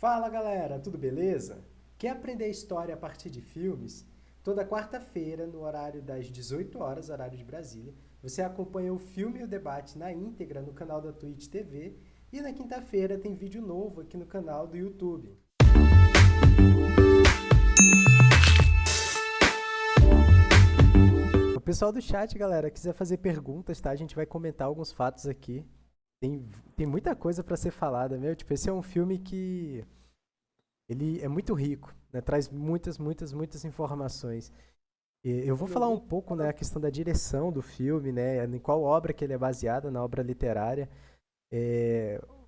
Fala galera, tudo beleza? Quer aprender história a partir de filmes? Toda quarta-feira, no horário das 18 horas, horário de Brasília, você acompanha o filme e o debate na íntegra no canal da Twitch TV e na quinta-feira tem vídeo novo aqui no canal do YouTube. O pessoal do chat, galera, quiser fazer perguntas, tá? A gente vai comentar alguns fatos aqui. Tem, tem muita coisa para ser falada, meu. Tipo, esse é um filme que ele é muito rico, né? Traz muitas informações. E eu vou falar um pouco, né, a questão da direção do filme, né, em qual obra que ele é baseado, na obra literária.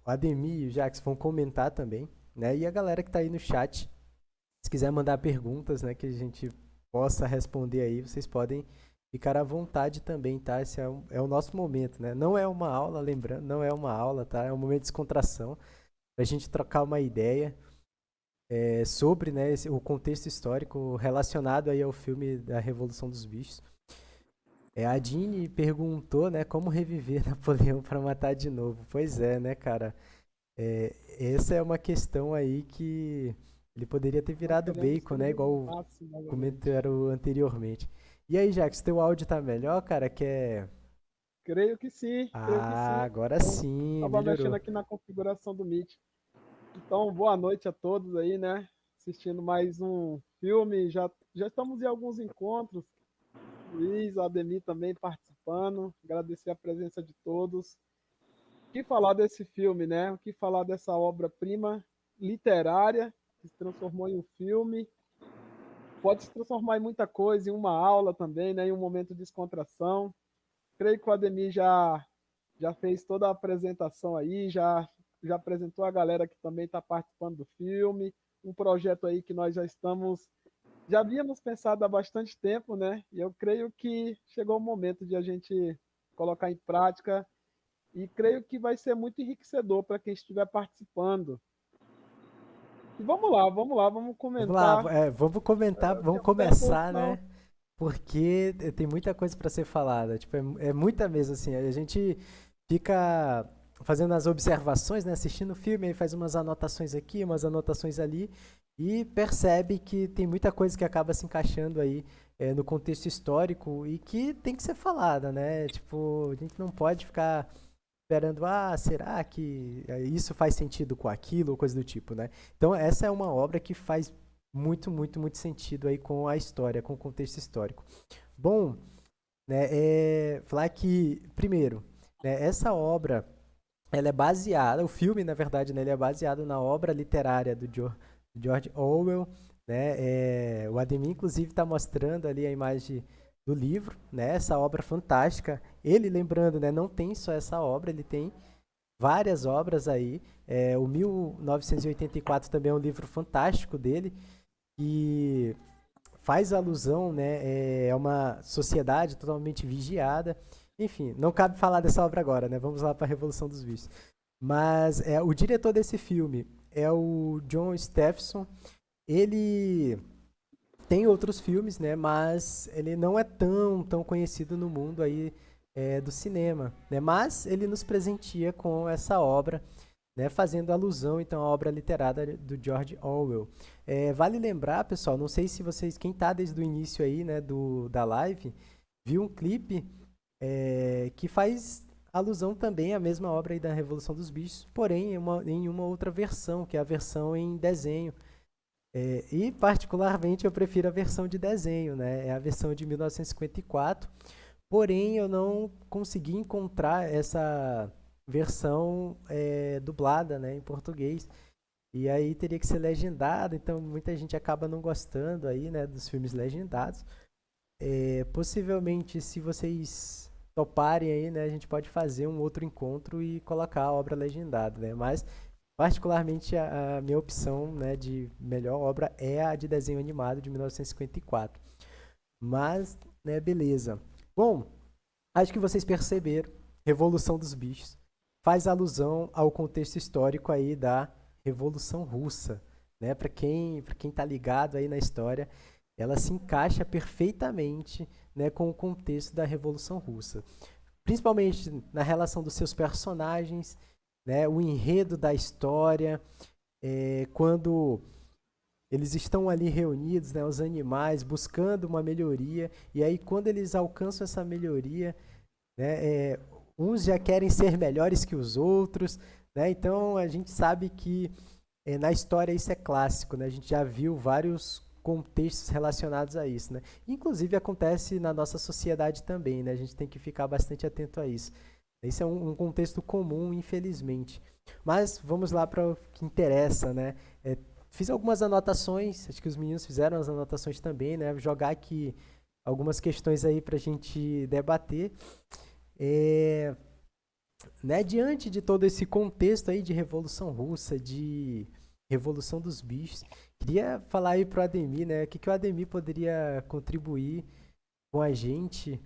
O Ademir e o Jax vão comentar também, né, e a galera que tá aí no chat, se quiser mandar perguntas, né, que a gente possa responder aí, vocês podem ficar à vontade também, tá? Esse é o nosso momento, né? Não é uma aula, lembrando, não é uma aula, tá? É um momento de descontração, pra gente trocar uma ideia sobre, né, o contexto histórico relacionado aí ao filme da Revolução dos Bichos. A Dini perguntou, né, como reviver Napoleão para matar de novo. Pois é, né, cara? Essa é uma questão aí que ele poderia ter Nós virado queremos bacon, que né, ele igual nasce novamente. comentaram anteriormente. E aí, Jax, teu áudio tá melhor, cara? Creio que sim, creio que Ah, sim. agora Eu sim, estava mexendo melhorou. aqui na configuração do Meet. Então, boa noite a todos aí, né? Assistindo mais um filme. Já estamos em alguns encontros. Luiz, Ademir também participando. Agradecer a presença de todos. O que falar desse filme, né? O que falar dessa obra-prima literária que se transformou em um filme? Pode se transformar em muita coisa, em uma aula também, né? Em um momento de descontração. Creio que o Ademir já fez toda a apresentação aí, já apresentou a galera que também está participando do filme, um projeto aí que nós já havíamos pensado há bastante tempo, né? E eu creio que chegou o momento de a gente colocar em prática e creio que vai ser muito enriquecedor para quem estiver participando. E vamos lá, vamos Vamos lá, comentar. vamos comentar, Eu vamos tenho fé com começar, né? Porque tem muita coisa para ser falada. Tipo, é muita mesmo, assim. A gente fica fazendo as observações, né? Assistindo o filme, aí faz umas anotações aqui, umas anotações ali, e percebe que tem muita coisa que acaba se encaixando aí no contexto histórico e que tem que ser falada, né? Tipo, a gente não pode ficar esperando, será que isso faz sentido com aquilo, ou coisa do tipo, né? Então, essa é uma obra que faz muito sentido aí com a história, com o contexto histórico. Bom, né, falar que, primeiro, né, essa obra, ela é baseada, o filme, na verdade, né, ele é baseado na obra literária do George Orwell, né, o Ademir, inclusive, está mostrando ali a imagem do livro, né, essa obra fantástica. Ele, lembrando, né, não tem só essa obra, ele tem várias obras aí. O 1984 também é um livro fantástico dele, que faz alusão, né, uma sociedade totalmente vigiada. Enfim, não cabe falar dessa obra agora, né? Vamos lá para a Revolução dos Bichos. Mas o diretor desse filme é o John Stephenson. Ele tem outros filmes, né? Mas ele não é tão conhecido no mundo aí do cinema, né? Mas ele nos presenteia com essa obra, né, fazendo alusão então à obra literária do George Orwell. Vale lembrar, pessoal, não sei se vocês, quem está desde o início aí, né, da live, viu um clipe que faz alusão também à mesma obra aí da Revolução dos Bichos, porém em uma outra versão, que é a versão em desenho. E particularmente eu prefiro a versão de desenho, né? É a versão de 1954. Porém, eu não consegui encontrar essa versão dublada, né, em português. E aí teria que ser legendado, então muita gente acaba não gostando aí, né, dos filmes legendados. Possivelmente, se vocês toparem aí, né, a gente pode fazer um outro encontro e colocar a obra legendada, né? Mas particularmente a minha opção, né, de melhor obra é a de desenho animado de 1954. Mas, né, beleza. Bom, acho que vocês perceberam, Revolução dos Bichos faz alusão ao contexto histórico aí da Revolução Russa, né? Para quem tá ligado aí na história, ela se encaixa perfeitamente, né, com o contexto da Revolução Russa, principalmente na relação dos seus personagens, né, o enredo da história, quando eles estão ali reunidos, né, os animais, buscando uma melhoria, e aí quando eles alcançam essa melhoria, né, uns já querem ser melhores que os outros, né, então a gente sabe que na história isso é clássico, né, a gente já viu vários contextos relacionados a isso, né, inclusive acontece na nossa sociedade também, né, a gente tem que ficar bastante atento a isso. Esse é um contexto comum, infelizmente. Mas vamos lá para o que interessa, né? Fiz algumas anotações, acho que os meninos fizeram as anotações também, né? Vou jogar aqui algumas questões aí para a gente debater. É, né, diante de todo esse contexto aí de Revolução Russa, de Revolução dos Bichos, queria falar aí pro Ademir, né? O que o Ademir poderia contribuir com a gente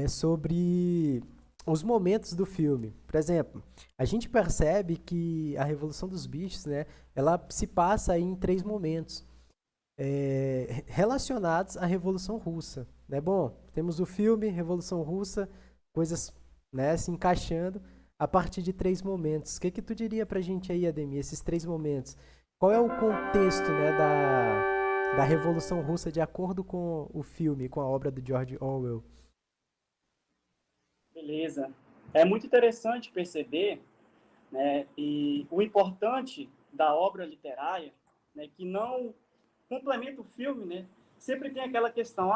sobre os momentos do filme. Por exemplo, a gente percebe que a Revolução dos Bichos, né, ela se passa aí em 3 momentos relacionados à Revolução Russa. Né? Bom, temos o filme Revolução Russa, coisas, né, se encaixando a partir de 3 momentos. O que tu diria pra gente aí, Ademir, esses 3 momentos? Qual é o contexto, né, da Revolução Russa de acordo com o filme, com a obra do George Orwell? Beleza. É muito interessante perceber, né, e o importante da obra literária, né, que não complementa o filme, né, sempre tem aquela questão,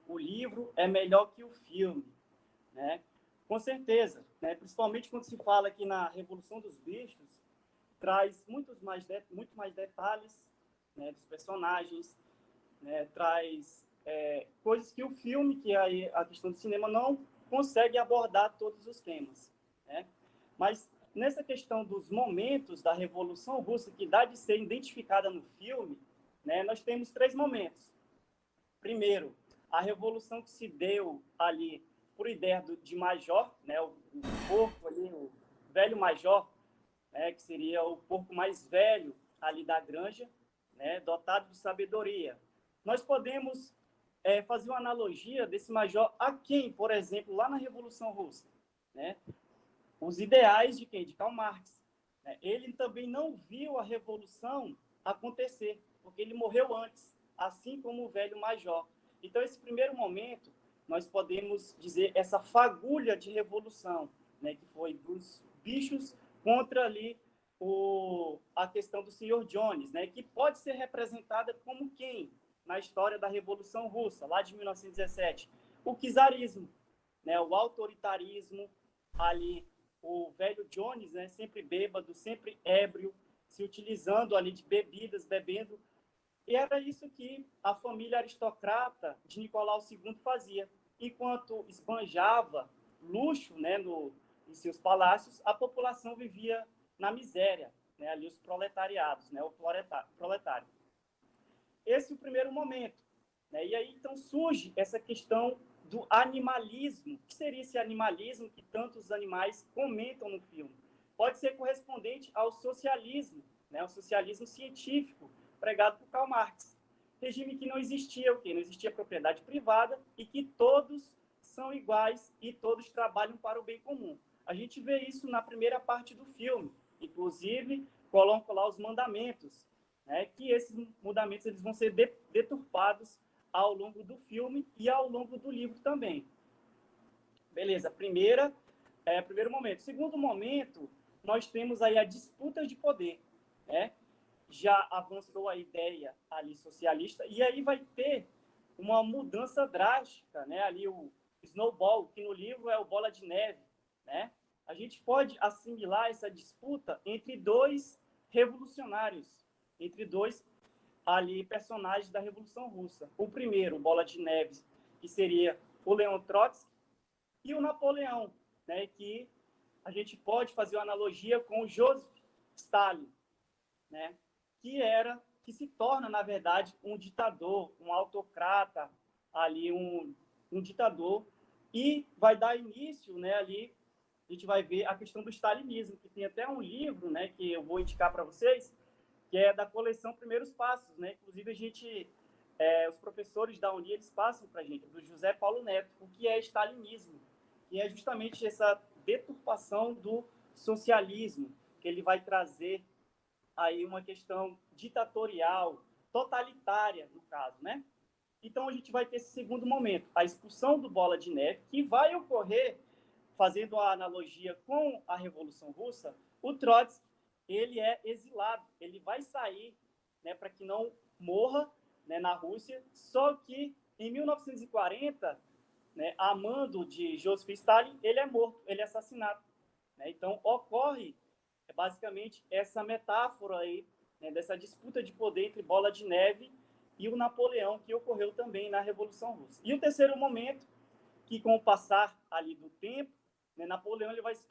o livro é melhor que o filme, né? Com certeza, né, principalmente quando se fala aqui na Revolução dos Bichos, traz muito mais detalhes, né, dos personagens, né, traz coisas que o filme, que aí a questão do cinema não consegue abordar todos os temas, né? Mas nessa questão dos momentos da Revolução Russa que dá de ser identificada no filme, né, nós temos 3 momentos. Primeiro, a revolução que se deu ali por ideia de Major, né, o porco ali, o velho Major, né, que seria o porco mais velho ali da granja, né, dotado de sabedoria. Nós podemos fazer uma analogia desse Major a quem, por exemplo, lá na Revolução Russa, né? Os ideais de quem? De Karl Marx. Né? Ele também não viu a Revolução acontecer, porque ele morreu antes, assim como o velho Major. Então, esse primeiro momento, nós podemos dizer essa fagulha de revolução, né, que foi dos bichos contra ali a questão do Sr. Jones, né, que pode ser representada como quem na história da Revolução Russa, lá de 1917? O czarismo, né, o autoritarismo, ali o velho Jones, né, sempre bêbado, sempre ébrio, se utilizando ali de bebidas, bebendo. E era isso que a família aristocrata de Nicolau II fazia. Enquanto esbanjava luxo, né, em seus palácios, a população vivia na miséria, né, ali os proletariados, né, o proletário. Esse é o primeiro momento. Né? E aí, então, surge essa questão do animalismo. O que seria esse animalismo que tantos animais comentam no filme? Pode ser correspondente ao socialismo, né? O socialismo científico, pregado por Karl Marx. Regime que não existia o quê? Não existia propriedade privada e que todos são iguais e todos trabalham para o bem comum. A gente vê isso na primeira parte do filme. Inclusive, colocam lá os mandamentos, né? Que esses mandamentos eles vão ser deturpados ao longo do filme e ao longo do livro também. Beleza, primeiro momento. Segundo momento, nós temos aí a disputa de poder, né? Já avançou a ideia ali socialista e aí vai ter uma mudança drástica, né? Ali o snowball, que no livro é o bola de neve, né? A gente pode assimilar essa disputa entre 2 revolucionários, entre 2 ali personagens da Revolução Russa. O primeiro, bola de neve, que seria o Leon Trotsky, e o Napoleão, né, que a gente pode fazer uma analogia com o Joseph Stalin, né, que se torna, na verdade, um ditador, um autocrata, ali um ditador, e vai dar início, né, ali a gente vai ver a questão do stalinismo, que tem até um livro, né, que eu vou indicar para vocês, que é da coleção Primeiros Passos, né? Inclusive, os professores da Uni, eles passam para a gente, do José Paulo Neto, o que é stalinismo, que é justamente essa deturpação do socialismo, que ele vai trazer aí uma questão ditatorial, totalitária, no caso, né? Então, a gente vai ter esse segundo momento, a expulsão do Bola de Neve, que vai ocorrer, fazendo a analogia com a Revolução Russa, o Trotsky, ele é exilado, ele vai sair, né, para que não morra, né, na Rússia, só que em 1940, né, a mando de Joseph Stalin, ele é morto, ele é assassinado. Né? Então, ocorre basicamente essa metáfora aí, né, dessa disputa de poder entre Bola de Neve e o Napoleão, que ocorreu também na Revolução Russa. E o terceiro momento, que com o passar ali do tempo, né, Napoleão ele vai se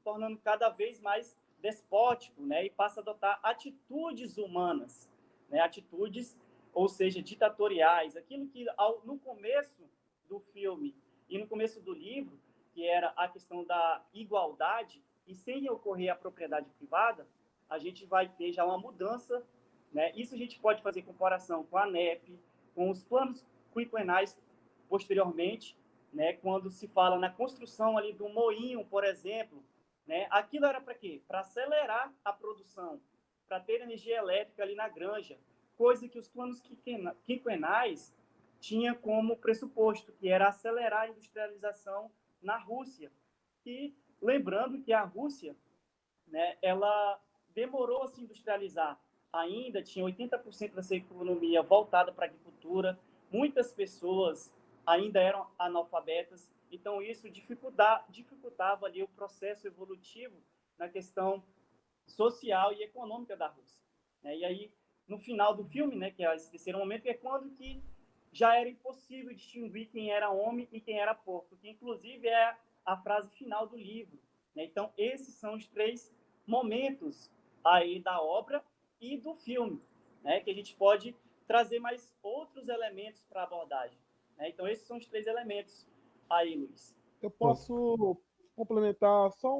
tornando cada vez mais despótico, né, e passa a adotar atitudes humanas, né, atitudes, ou seja, ditatoriais, aquilo que no começo do filme e no começo do livro, que era a questão da igualdade, e sem ocorrer a propriedade privada, a gente vai ter já uma mudança, né? Isso a gente pode fazer comparação com a NEP, com os planos quinquenais posteriormente, né? Quando se fala na construção ali do moinho, por exemplo, né? Aquilo era para quê? Para acelerar a produção, para ter energia elétrica ali na granja, coisa que os planos quinquenais tinha como pressuposto, que era acelerar a industrialização na Rússia. E lembrando que a Rússia, né, ela demorou a se industrializar. Ainda tinha 80% da sua economia voltada para a agricultura, muitas pessoas ainda eram analfabetas, então isso dificultava ali o processo evolutivo na questão social e econômica da Rússia. Né? E aí, no final do filme, né, que é esse terceiro momento, é quando que já era impossível distinguir quem era homem e quem era porco, que inclusive é a frase final do livro. Né? Então, esses são os três momentos aí da obra e do filme, né? Que a gente pode trazer mais outros elementos para a abordagem. Né? Então, esses são os três elementos aí, Luiz. Eu posso complementar só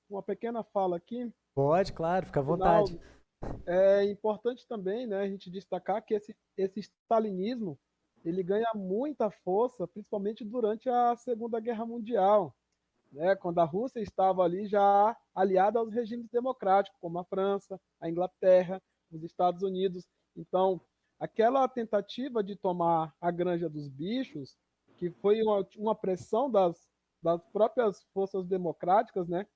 uma pequena fala aqui. Pode, claro, fica à Final. vontade. É importante também, né, a gente destacar que esse stalinismo ele ganha muita força, principalmente durante a Segunda Guerra Mundial, né, quando a Rússia estava ali já aliada aos regimes democráticos, como a França, a Inglaterra, os Estados Unidos. Então, aquela tentativa de tomar a Granja dos Bichos, que foi uma pressão das próprias forças democráticas, né,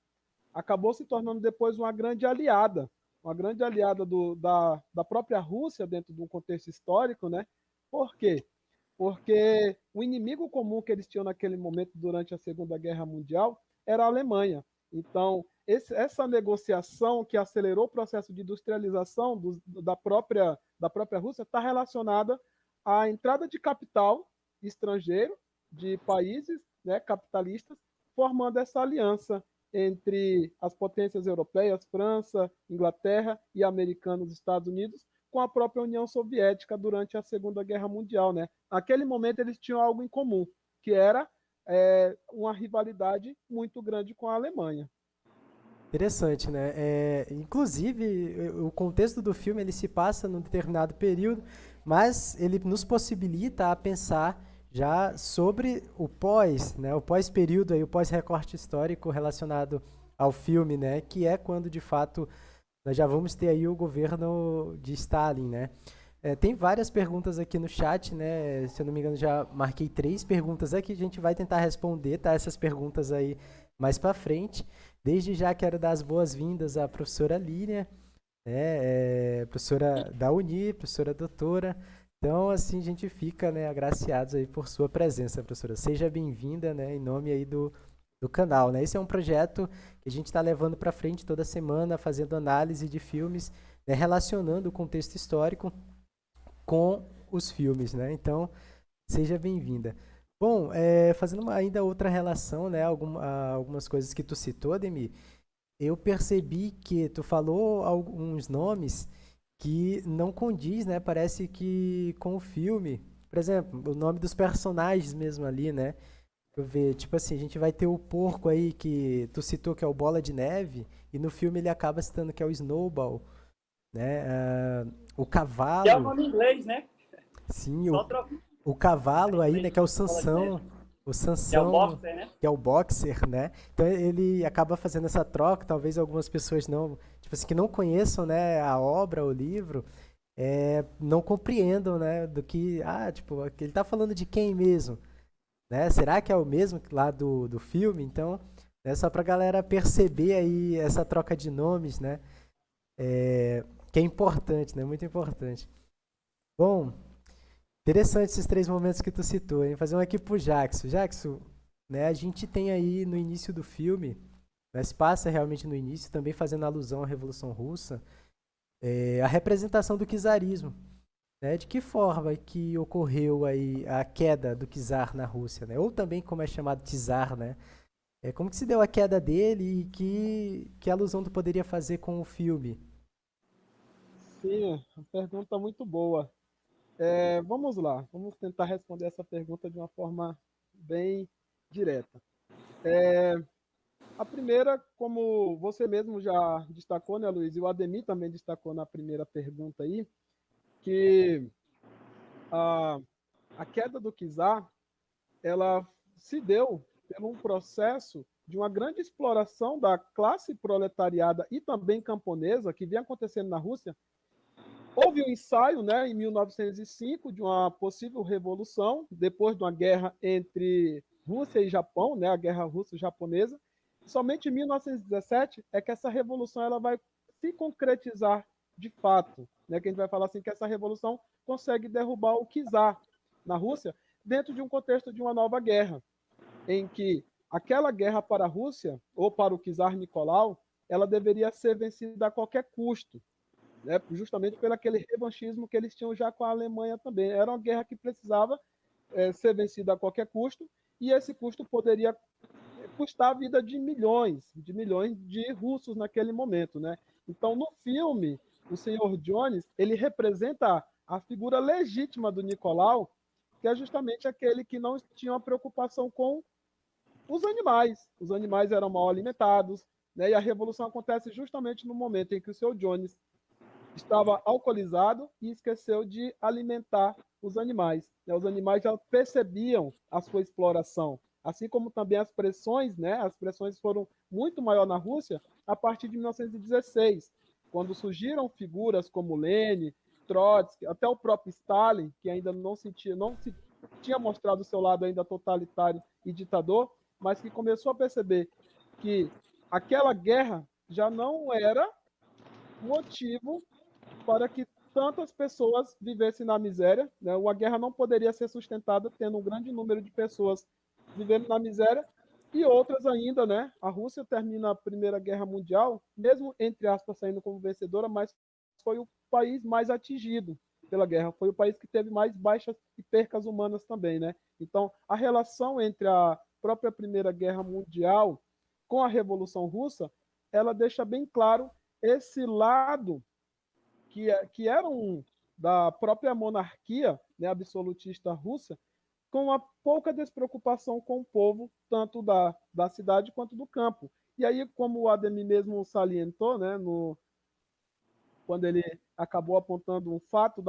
acabou se tornando depois uma grande aliada da própria Rússia dentro de um contexto histórico, né? Por quê? Porque o inimigo comum que eles tinham naquele momento durante a Segunda Guerra Mundial era a Alemanha. Então, essa negociação que acelerou o processo de industrialização da própria Rússia está relacionada à entrada de capital estrangeiro de países, né, capitalistas, formando essa aliança entre as potências europeias, França, Inglaterra e americanos, Estados Unidos, com a própria União Soviética durante a Segunda Guerra Mundial. Né? Naquele momento eles tinham algo em comum, que era uma rivalidade muito grande com a Alemanha. Interessante, né? Inclusive, o contexto do filme ele se passa num determinado período, mas ele nos possibilita a pensar já sobre o pós, né? O pós-período, aí, o pós-recorte histórico relacionado ao filme, né? Que é quando, de fato, nós já vamos ter aí o governo de Stalin, né? Tem várias perguntas aqui no chat, né? Se eu não me engano, já marquei 3 perguntas aqui, a gente vai tentar responder, tá? Essas perguntas aí mais para frente. Desde já quero dar as boas-vindas à professora Línia, né? Professora da Uni, professora doutora. Então, assim, a gente fica, né, agraciados aí por sua presença, professora. Seja bem-vinda, né, em nome aí do canal, né? Esse é um projeto que a gente está levando para frente toda semana, fazendo análise de filmes, né, relacionando o contexto histórico com os filmes, né? Então, seja bem-vinda. Bom, fazendo ainda outra relação, né, algumas coisas que tu citou, Ademir, eu percebi que tu falou alguns nomes que não condiz, né? Parece que com o filme. Por exemplo, o nome dos personagens mesmo ali, né? Deixa eu ver, tipo assim, a gente vai ter o porco aí que tu citou que é o Bola de Neve, e no filme ele acaba citando que é o Snowball, né? O cavalo. Que é o nome em inglês, né? Sim, o cavalo aí, né? Que é o Sansão. O Que é o Sansão, boxer, né? que é o boxer, né? Então ele acaba fazendo essa troca, talvez algumas pessoas não, tipo assim, que não conheçam, né, a obra, o livro, não compreendam, né, do que, tipo, ele tá falando de quem mesmo, né? Será que é o mesmo lá do filme? Então, é só pra galera perceber aí essa troca de nomes, né? Que é importante, né? Muito importante. Bom, interessante esses três momentos que tu citou, hein? Fazer um aqui pro Jackson. Jackson, né, a gente tem aí no início do filme, né, se passa realmente no início, também fazendo alusão à Revolução Russa, a representação do czarismo, né? De que forma que ocorreu aí a queda do czar na Rússia, né? Ou também como é chamado czar, né? Como que se deu a queda dele e que alusão tu poderia fazer com o filme? Sim, uma pergunta muito boa. Vamos lá, vamos tentar responder essa pergunta de uma forma bem direta. A primeira, como você mesmo já destacou, né, Luiz, e o Ademir também destacou na primeira pergunta aí, que a, a queda do czar, ela se deu por um processo de uma grande exploração da classe proletariada e também camponesa que vinha acontecendo na Rússia. Houve um ensaio, né, em 1905, de uma possível revolução, depois de uma guerra entre Rússia e Japão, né, a Guerra Russo-Japonesa. Somente em 1917 é que essa revolução ela vai se concretizar de fato, né, que a gente vai falar assim que essa revolução consegue derrubar o czar na Rússia dentro de um contexto de uma nova guerra, em que aquela guerra para a Rússia ou para o czar Nicolau, ela deveria ser vencida a qualquer custo, né, justamente pelo aquele revanchismo que eles tinham já com a Alemanha também. Era uma guerra que precisava ser vencida a qualquer custo, e esse custo poderia custar a vida de milhões de russos naquele momento, né? Então, no filme, o Senhor Jones, ele representa a figura legítima do Nicolau, que é justamente aquele que não tinha uma preocupação com os animais. Os animais eram mal alimentados, né? E a revolução acontece justamente no momento em que o Senhor Jones estava alcoolizado e esqueceu de alimentar os animais. Os animais já percebiam a sua exploração, assim como também as pressões, né? As pressões foram muito maior na Rússia a partir de 1916, quando surgiram figuras como Lenin, Trotsky, até o próprio Stalin, que ainda não se tinha mostrado o seu lado ainda totalitário e ditador, mas que começou a perceber que aquela guerra já não era motivo para que tantas pessoas vivessem na miséria, né? Uma guerra não poderia ser sustentada tendo um grande número de pessoas vivendo na miséria e outras ainda, né? A Rússia termina a Primeira Guerra Mundial, mesmo entre aspas saindo como vencedora, mas foi o país mais atingido pela guerra, foi o país que teve mais baixas e percas humanas também, né? Então, a relação entre a própria Primeira Guerra Mundial com a Revolução Russa, ela deixa bem claro esse lado que eram da própria monarquia, né, absolutista russa, com uma pouca despreocupação com o povo, tanto da cidade quanto do campo. E aí, como o Ademir mesmo salientou, né, quando ele acabou apontando um fato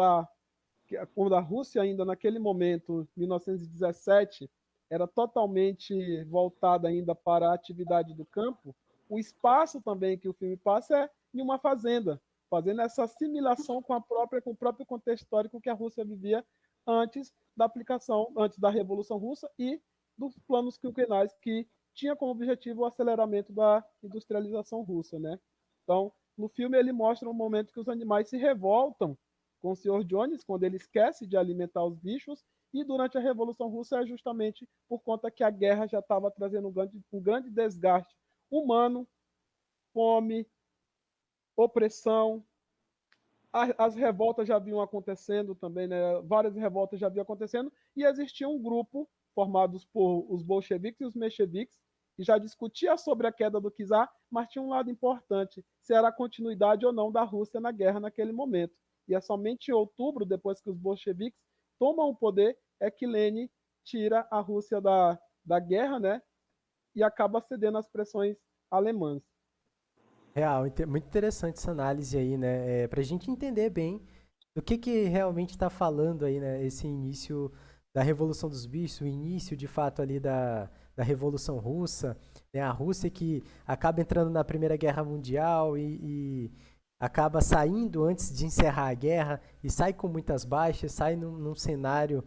quando a Rússia ainda naquele momento, 1917, era totalmente voltada ainda para a atividade do campo, o espaço também que o filme passa é em uma fazenda, fazendo essa assimilação com o próprio contexto histórico que a Rússia vivia antes da aplicação, antes da Revolução Russa e dos planos quinquenais que tinha como objetivo o aceleramento da industrialização russa, né? Então, no filme ele mostra um momento que os animais se revoltam com o Sr. Jones quando ele esquece de alimentar os bichos, e durante a Revolução Russa é justamente por conta que a guerra já estava trazendo um grande desgaste humano, fome, opressão. As revoltas já vinham acontecendo também, né? Várias revoltas já vinham acontecendo, e existia um grupo formados por os bolcheviques e os mencheviques, que já discutia sobre a queda do czar, mas tinha um lado importante, se era a continuidade ou não da Rússia na guerra naquele momento. E é somente em outubro, depois que os bolcheviques tomam o poder, é que Lenin tira a Rússia da guerra, né? E acaba cedendo às pressões alemãs. Real, muito interessante essa análise aí, né? Para a gente entender bem do que realmente está falando aí, né? Esse início da Revolução dos Bichos, o início, de fato, ali da Revolução Russa, né? A Rússia que acaba entrando na Primeira Guerra Mundial e acaba saindo antes de encerrar a guerra e sai com muitas baixas, sai num cenário,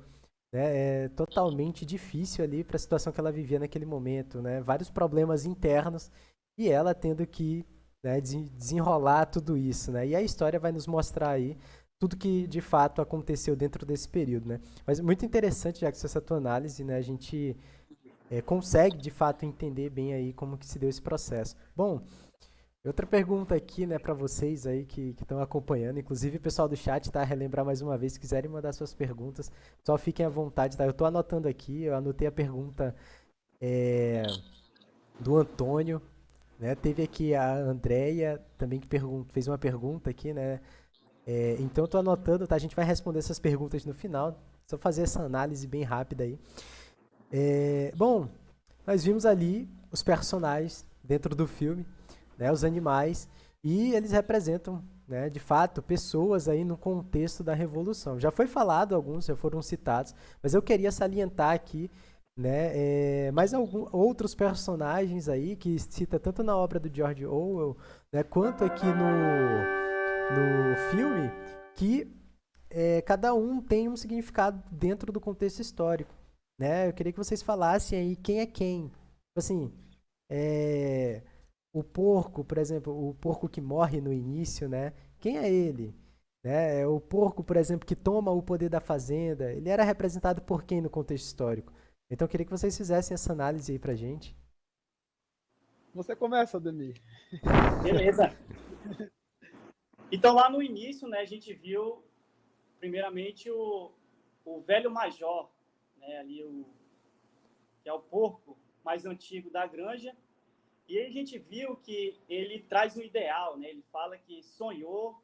né, totalmente difícil ali para a situação que ela vivia naquele momento, né? Vários problemas internos e ela tendo que, né, desenrolar tudo isso, né? E a história vai nos mostrar aí tudo que de fato aconteceu dentro desse período, né? Mas muito interessante, já que essa tua análise, né? A gente consegue de fato entender bem aí como que se deu esse processo. Bom, outra pergunta aqui, né, para vocês aí que estão acompanhando, inclusive o pessoal do chat, tá? Relembrar mais uma vez, se quiserem mandar suas perguntas, só fiquem à vontade, tá? Eu tô anotando aqui, eu anotei a pergunta do Antônio, né? Teve aqui a Andrea também que fez uma pergunta aqui, né? Então eu tô anotando, tá? A gente vai responder essas perguntas no final, só fazer essa análise bem rápida aí. Bom, nós vimos ali os personagens dentro do filme, né, os animais, e eles representam, né, de fato, pessoas aí no contexto da Revolução. Já foi falado, alguns já foram citados, mas eu queria salientar aqui, né, mais outros personagens aí que cita tanto na obra do George Orwell, né, quanto aqui no filme, que cada um tem um significado dentro do contexto histórico, né? Eu queria que vocês falassem aí quem é quem. Assim, o porco, por exemplo, o porco que morre no início, né? Quem é ele? Né? O porco, por exemplo, que toma o poder da fazenda, ele era representado por quem no contexto histórico? Então eu queria que vocês fizessem essa análise aí pra gente. Você começa, Ademir. Beleza. Então, lá no início, né, a gente viu, primeiramente, o velho major, né, ali, que é o porco mais antigo da granja. E aí a gente viu que ele traz um ideal, né? Ele fala que sonhou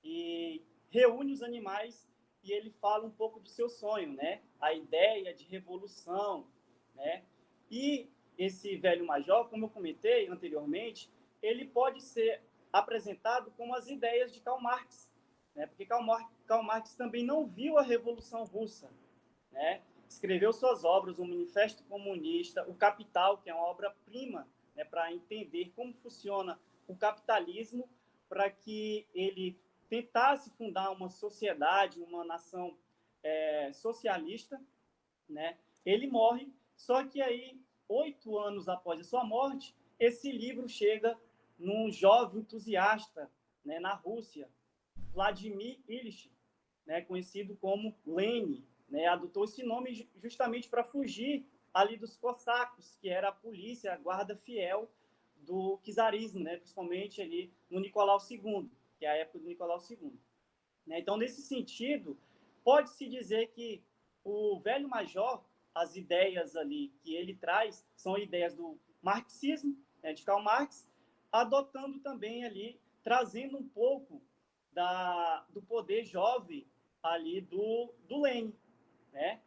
e reúne os animais e ele fala um pouco do seu sonho, né? A ideia de revolução, né? E esse velho major, como eu comentei anteriormente, ele pode ser apresentado como as ideias de Karl Marx, né? Porque Karl Marx também não viu a Revolução Russa, né? Escreveu suas obras, o Manifesto Comunista, o Capital, que é uma obra-prima, né, para entender como funciona o capitalismo, para que ele tentasse fundar uma sociedade, uma nação socialista, né? Ele morre, só que aí, 8 anos após a sua morte, esse livro chega num jovem entusiasta, né, na Rússia, Vladimir Ilyich, né, conhecido como Lenin, né, adotou esse nome justamente para fugir ali dos cossacos, que era a polícia, a guarda fiel do czarismo, né, principalmente ali no Nicolau II, que é a época do Nicolau II. Né? Então, nesse sentido, pode-se dizer que o velho major, as ideias ali que ele traz, são ideias do marxismo, né, de Karl Marx, adotando também ali, trazendo um pouco do poder jovem ali do Lenin, né?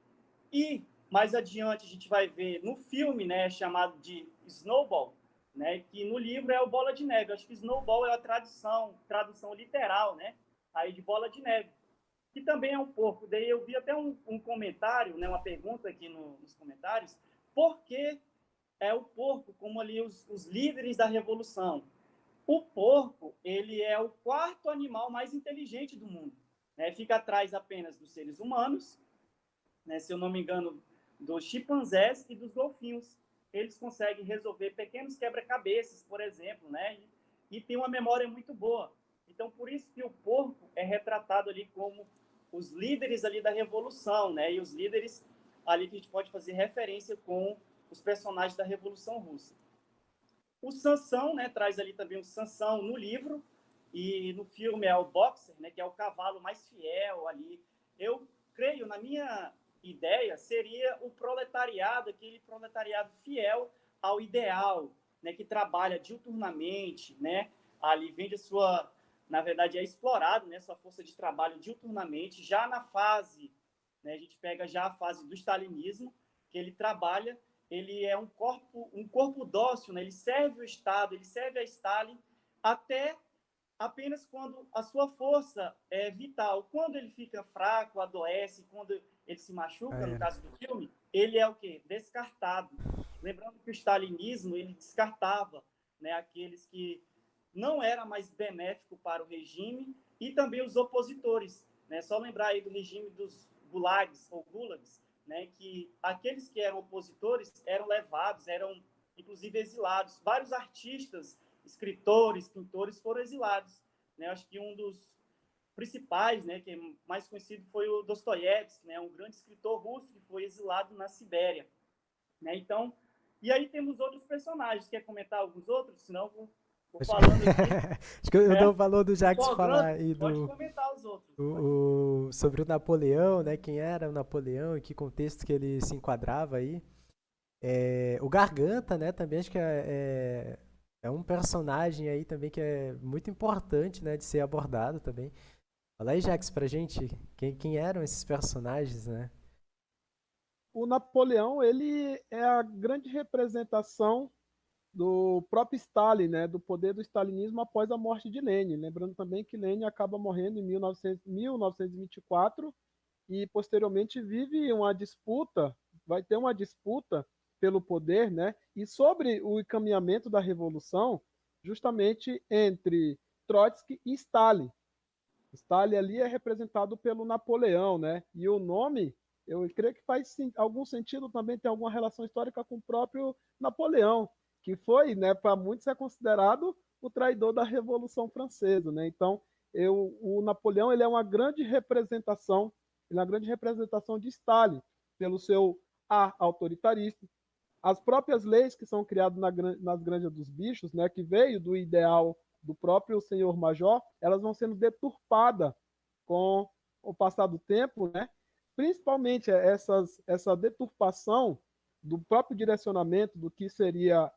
E mais adiante a gente vai ver no filme, né, chamado de Snowball, né, que no livro é o Bola de Neve. Eu acho que Snowball é a tradução literal, né, aí de Bola de Neve, que também é um porco. Daí eu vi até um comentário, né, uma pergunta aqui nos comentários, por que é o porco como ali os líderes da revolução? O porco, ele é o quarto animal mais inteligente do mundo, né? Fica atrás apenas dos seres humanos, né? Se eu não me engano, dos chimpanzés e dos golfinhos. Eles conseguem resolver pequenos quebra-cabeças, por exemplo, né? E tem uma memória muito boa. Então, por isso que o porco é retratado ali como os líderes ali da revolução, né? E os líderes ali que a gente pode fazer referência com os personagens da Revolução Russa. O Sansão, né, traz ali também o Sansão no livro, e no filme é o boxer, né, que é o cavalo mais fiel ali. Eu creio, na minha ideia, seria o proletariado, aquele proletariado fiel ao ideal, né, que trabalha diuturnamente, né, ali vende na verdade é explorado, né, sua força de trabalho diuturnamente, já na fase, né, a gente pega já a fase do stalinismo, que ele trabalha, ele é um corpo dócil, né? Ele serve o Estado, ele serve a Stalin até apenas quando a sua força é vital. Quando ele fica fraco, adoece, quando ele se machuca, no caso do filme, ele é o quê? Descartado. Lembrando que o stalinismo, ele descartava, né, aqueles que não era mais benéfico para o regime e também os opositores, né? Só lembrar aí do regime dos gulags ou gulags, né, que aqueles que eram opositores eram levados, eram inclusive exilados. Vários artistas, escritores, pintores foram exilados, né? Acho que um dos principais, né, que é mais conhecido, foi o Dostoiévski, né, um grande escritor russo que foi exilado na Sibéria, né? Então, e aí temos outros personagens. Quer comentar alguns outros? Senão vou falando aqui. Acho que eu Né? dou o valor do Jacques falar Empolgando, aí pode comentar os outros. sobre o Napoleão, né? Quem era o Napoleão e que contexto que ele se enquadrava aí. O Garganta, né? Também acho que é um personagem aí também que é muito importante, né? De ser abordado também. Fala aí, Jacques, pra gente, quem eram esses personagens, né? O Napoleão, ele é a grande representação do próprio Stalin, né, do poder do stalinismo após a morte de Lenin. Lembrando também que Lenin acaba morrendo em 1924 e posteriormente vive uma disputa, vai ter uma disputa pelo poder, né, e sobre o encaminhamento da revolução, justamente entre Trotsky e Stalin. Stalin ali é representado pelo Napoleão, né, e o nome, eu creio que faz algum sentido também, tem alguma relação histórica com o próprio Napoleão, que foi, né, para muitos é considerado o traidor da Revolução Francesa, né? Então, o Napoleão ele é uma grande representação, ele é uma grande representação de Stalin pelo seu ar autoritarista, as próprias leis que são criadas nas granjas dos bichos, né, que veio do ideal do próprio senhor major, elas vão sendo deturpadas com o passar do tempo, né? Principalmente essa deturpação do próprio direcionamento do que seria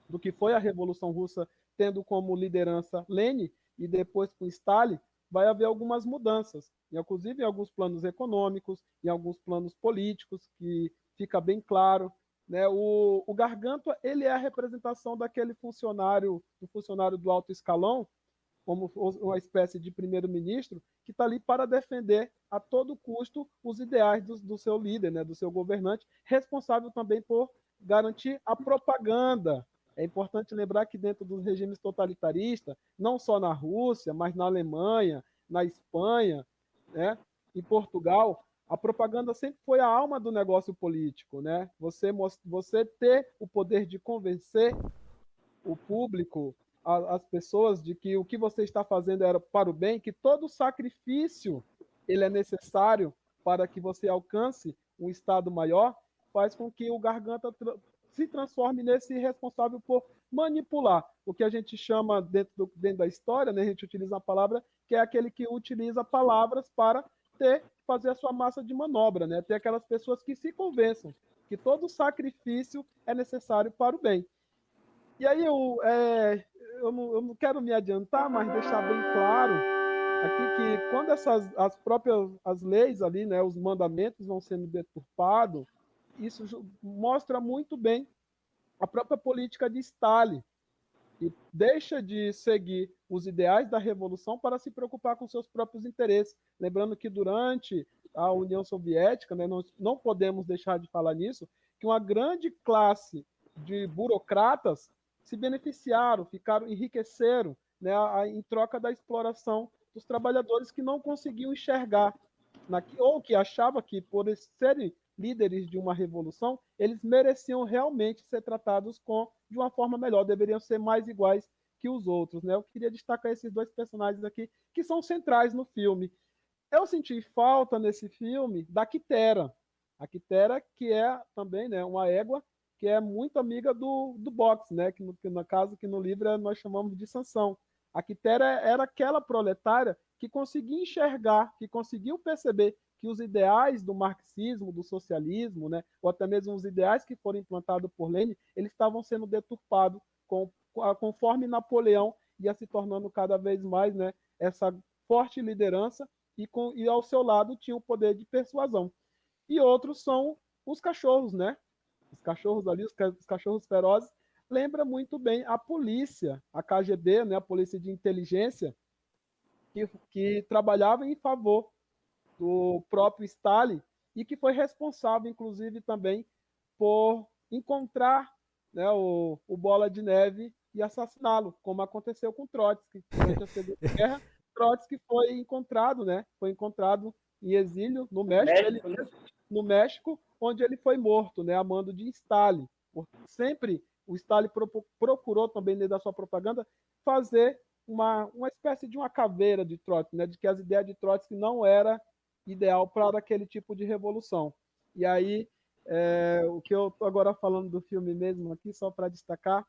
do que foi a Revolução Russa, tendo como liderança Lenin e depois com Stalin, vai haver algumas mudanças, inclusive em alguns planos econômicos, em alguns planos políticos, que fica bem claro, né? O Gargantua, ele é a representação daquele funcionário, do funcionário do alto escalão, como uma espécie de primeiro-ministro, que está ali para defender a todo custo os ideais do seu líder, né, do seu governante, responsável também por garantir a propaganda. É importante lembrar que dentro dos regimes totalitaristas, não só na Rússia, mas na Alemanha, na Espanha, né, em Portugal, a propaganda sempre foi a alma do negócio político, né? Você ter o poder de convencer o público, as pessoas, de que o que você está fazendo era para o bem, que todo sacrifício ele é necessário para que você alcance um estado maior, faz com que o Garganta se transforme nesse responsável por manipular o que a gente chama dentro da história, né? A gente utiliza a palavra que é aquele que utiliza palavras para fazer a sua massa de manobra, né? Ter aquelas pessoas que se convençam que todo sacrifício é necessário para o bem. E aí eu não quero me adiantar, mas deixar bem claro aqui que quando as próprias as leis ali, né, os mandamentos vão sendo deturpados, isso mostra muito bem a própria política de Stalin, que deixa de seguir os ideais da revolução para se preocupar com seus próprios interesses. Lembrando que durante a União Soviética, né, nós não podemos deixar de falar nisso, que uma grande classe de burocratas se beneficiaram, enriqueceram, né, em troca da exploração dos trabalhadores que não conseguiam enxergar, ou que achavam que, por serem líderes de uma revolução, eles mereciam realmente ser tratados de uma forma melhor, deveriam ser mais iguais que os outros. Né? Eu queria destacar esses dois personagens aqui, que são centrais no filme. Eu senti falta nesse filme da Quitera. A Quitera, que é também, né, uma égua que é muito amiga do boxe, né? Que no caso, que no livro nós chamamos de Sansão. A Quitera era aquela proletária que conseguia enxergar, que conseguiu perceber que os ideais do marxismo, do socialismo, né, ou até mesmo os ideais que foram implantados por Lenin, eles estavam sendo deturpados conforme Napoleão ia se tornando cada vez mais, né, essa forte liderança e ao seu lado tinha o poder de persuasão. E outros são os cachorros, né? Os cachorros ali, os cachorros ferozes, lembra muito bem a polícia, a KGB, né, a Polícia de Inteligência, que trabalhava em favor do próprio Stalin e que foi responsável, inclusive, também por encontrar, né, o Bola de Neve e assassiná-lo, como aconteceu com Trotsky. Durante a Segunda Guerra, Trotsky foi encontrado, né, foi encontrado em exílio no México, México, né? no México, onde ele foi morto, né, a mando de Stalin. Sempre o Stalin procurou também, dentro da sua propaganda, fazer uma espécie de uma caveira de Trotsky, né, de que as ideias de Trotsky não era ideal para aquele tipo de revolução. E aí, o que eu estou agora falando do filme mesmo aqui, só para destacar,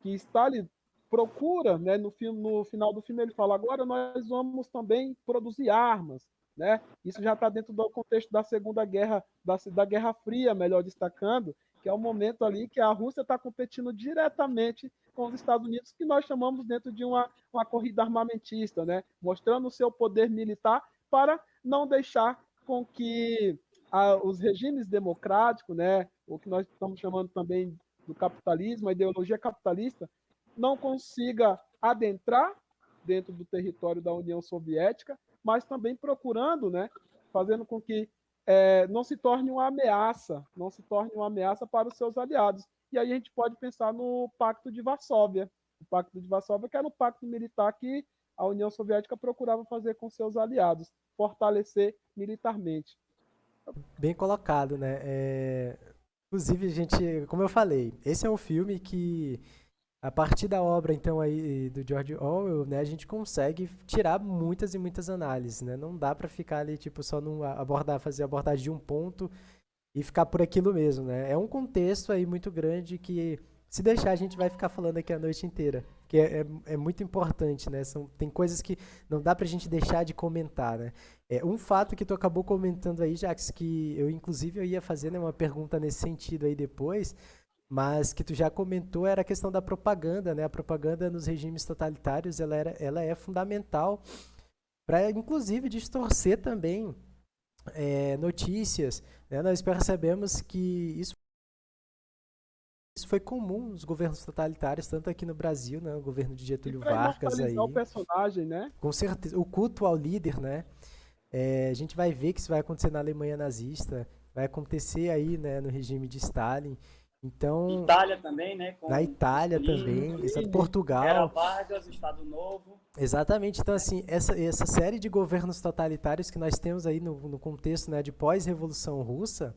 que Stalin procura, né, no final do filme ele fala, agora nós vamos também produzir armas, né? Isso já está dentro do contexto da Segunda Guerra, da Guerra Fria, melhor destacando, que é o momento ali que a Rússia está competindo diretamente com os Estados Unidos, que nós chamamos dentro de uma corrida armamentista, né? Mostrando o seu poder militar para não deixar com que os regimes democráticos, né, o que nós estamos chamando também do capitalismo, a ideologia capitalista, não consiga adentrar dentro do território da União Soviética, mas também procurando, né, fazendo com que não se torne uma ameaça, não se torne uma ameaça para os seus aliados. E aí a gente pode pensar no Pacto de Varsóvia. O Pacto de Varsóvia, que era um pacto militar que a União Soviética procurava fazer com seus aliados, fortalecer militarmente. Bem colocado, né? Inclusive, gente, como eu falei, esse é um filme que, a partir da obra, então, aí do George Orwell, né, a gente consegue tirar muitas e muitas análises, né? Não dá pra ficar ali, tipo, só fazer abordagem de um ponto e ficar por aquilo mesmo, né? É um contexto aí muito grande que, se deixar, a gente vai ficar falando aqui a noite inteira. Que é muito importante, né? Tem coisas que não dá pra gente deixar de comentar, né? Um fato que tu acabou comentando aí, Jax, que eu, inclusive, eu ia fazer, né, uma pergunta nesse sentido aí depois, mas que tu já comentou, era a questão da propaganda, né? A propaganda nos regimes totalitários, ela é fundamental para, inclusive, distorcer também notícias, né? Nós percebemos que isso foi comum nos governos totalitários, tanto aqui no Brasil, né? O governo de E Getúlio para Vargas imortalizar o aí, personagem, né? com certeza, o culto ao líder, né? A gente vai ver que isso vai acontecer na Alemanha nazista, vai acontecer aí, né, no regime de Stalin. Então, Itália também, né? na Com Itália Mussolini, também, exato, Era Portugal. Vargas, o Estado Novo. Exatamente. Então, assim, essa série de governos totalitários que nós temos aí no contexto, né, de pós-revolução russa,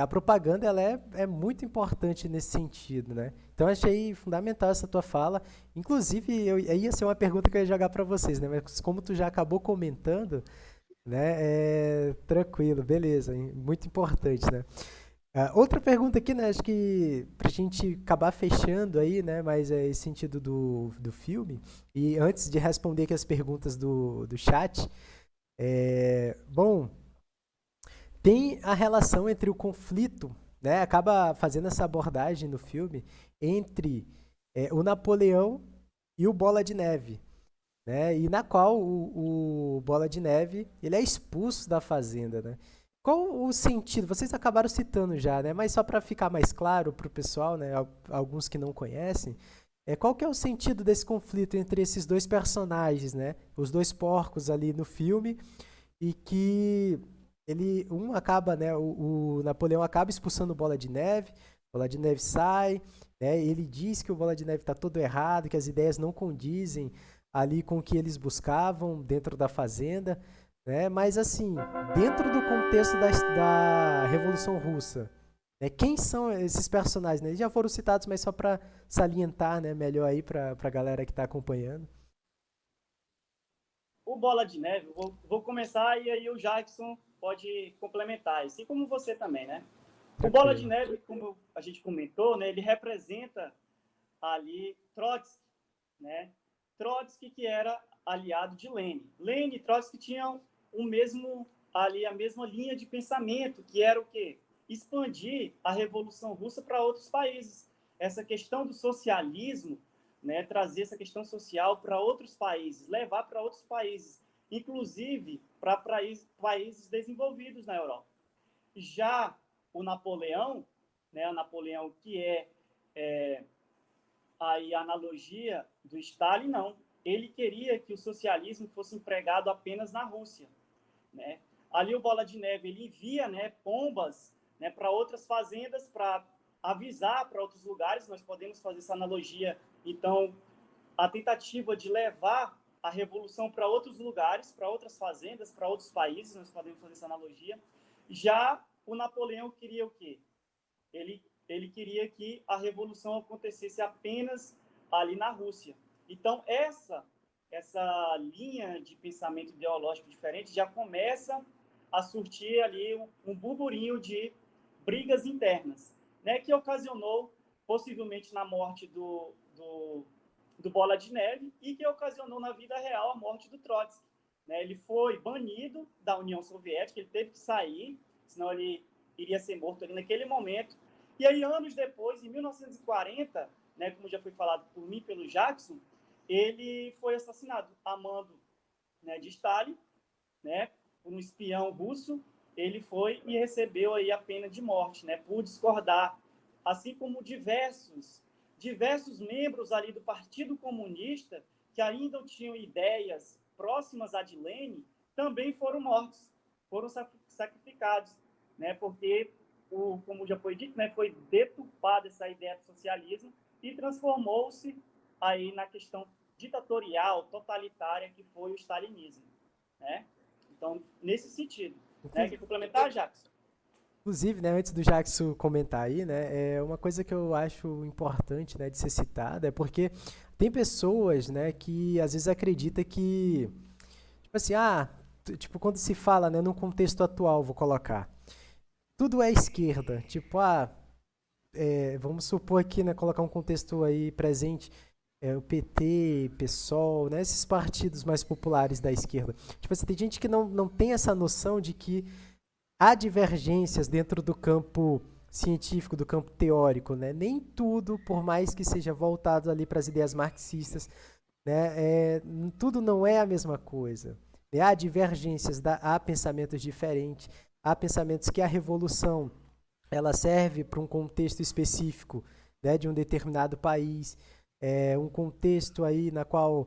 a propaganda ela é muito importante nesse sentido, né? Então, achei fundamental essa tua fala. Inclusive, ia ser uma pergunta que eu ia jogar para vocês, né? Mas como tu já acabou comentando, né? Tranquilo, beleza. Muito importante, né? Outra pergunta aqui, né? Acho que pra gente acabar fechando aí, né? Mas é esse sentido do filme. E antes de responder aqui as perguntas do chat, bom, tem a relação entre o conflito, né? Acaba fazendo essa abordagem no filme entre o Napoleão e o Bola de Neve, né? E na qual o Bola de Neve ele é expulso da fazenda, né? Qual o sentido? Vocês acabaram citando já, né? Mas só para ficar mais claro para o pessoal, né? Alguns que não conhecem, qual que é o sentido desse conflito entre esses dois personagens, né? Os dois porcos ali no filme e que um acaba, né? O Napoleão acaba expulsando o Bola de Neve sai, né? Ele diz que o Bola de Neve está todo errado, que as ideias não condizem ali com o que eles buscavam dentro da fazenda, né? Mas assim, dentro do contexto da Revolução Russa, né? Quem são esses personagens? Né? Eles já foram citados, mas só para salientar, né? Melhor aí para a galera que está acompanhando. O Bola de Neve, vou começar e aí o Jackson pode complementar, assim como você também, né? O Bola de Neve, como a gente comentou, né, ele representa ali Trotsky, né? Trotsky que era aliado de Lenin. Lenin e Trotsky tinham a mesma linha de pensamento, que era o quê? Expandir a Revolução Russa para outros países. Essa questão do socialismo, né, trazer essa questão social para outros países, levar para outros países, inclusive para países desenvolvidos na Europa. Já o Napoleão, né, o Napoleão que aí a analogia do Stalin, não. Ele queria que o socialismo fosse empregado apenas na Rússia, né? Ali o Bola de Neve, ele envia, né, pombas, né, para outras fazendas, para avisar para outros lugares. Nós podemos fazer essa analogia, então, a tentativa de levar a revolução para outros lugares, para outras fazendas, para outros países, nós podemos fazer essa analogia. Já o Napoleão queria o quê? Ele queria que a revolução acontecesse apenas ali na Rússia. Então, essa linha de pensamento ideológico diferente já começa a surtir ali um burburinho de brigas internas, né, que ocasionou possivelmente na morte do Bola de Neve e que ocasionou na vida real a morte do Trotsky, né? Ele foi banido da União Soviética, ele teve que sair, senão ele iria ser morto ali naquele momento. E aí, anos depois, em 1940, né, como já foi falado por mim, pelo Jackson, ele foi assassinado a mando, né, de Stalin, né, um espião russo. Ele foi e recebeu aí a pena de morte, né, por discordar, assim como diversos membros ali do Partido Comunista que ainda tinham ideias próximas a de Lenin também foram mortos, foram sacrificados, né, porque como já foi dito, né, foi deturpada essa ideia do socialismo e transformou-se aí na questão ditatorial, totalitária, que foi o stalinismo, né? Então, nesse sentido, né? Quer complementar, Jackson? Inclusive, né, antes do Jackson comentar aí, né, é uma coisa que eu acho importante, né, de ser citada, é porque tem pessoas, né, que às vezes acreditam que, tipo assim, tipo, quando se fala, né, num contexto atual, vou colocar, tudo é esquerda, tipo, vamos supor aqui, né, colocar um contexto aí presente, o PT, PSOL, né, esses partidos mais populares da esquerda. Tipo assim, tem gente que não tem essa noção de que há divergências dentro do campo científico, do campo teórico, né? Nem tudo, por mais que seja voltado ali para as ideias marxistas, né, tudo não é a mesma coisa. Há divergências, há pensamentos diferentes, há pensamentos que a revolução ela serve para um contexto específico, né, de um determinado país, um contexto aí na qual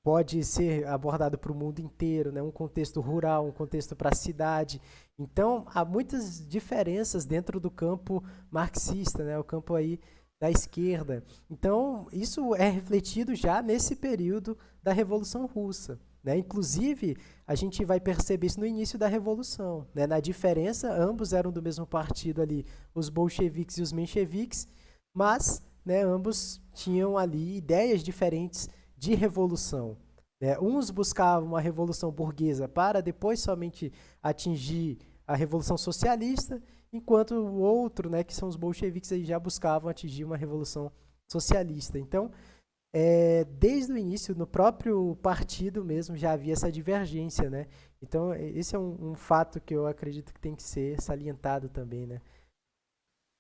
pode ser abordado para o mundo inteiro, né? Um contexto rural, um contexto para a cidade. Então, há muitas diferenças dentro do campo marxista, né? O campo aí da esquerda. Então, isso é refletido já nesse período da Revolução Russa, né? Inclusive, a gente vai perceber isso no início da Revolução, né? Na diferença, ambos eram do mesmo partido ali, os bolcheviques e os mencheviques, mas, né, ambos tinham ali ideias diferentes de revolução, né? Uns buscavam uma revolução burguesa para depois somente atingir a revolução socialista, enquanto o outro, né, que são os bolcheviques, aí já buscavam atingir uma revolução socialista. Então, desde o início, no próprio partido mesmo, já havia essa divergência, né? Então, esse é um fato que eu acredito que tem que ser salientado também, né?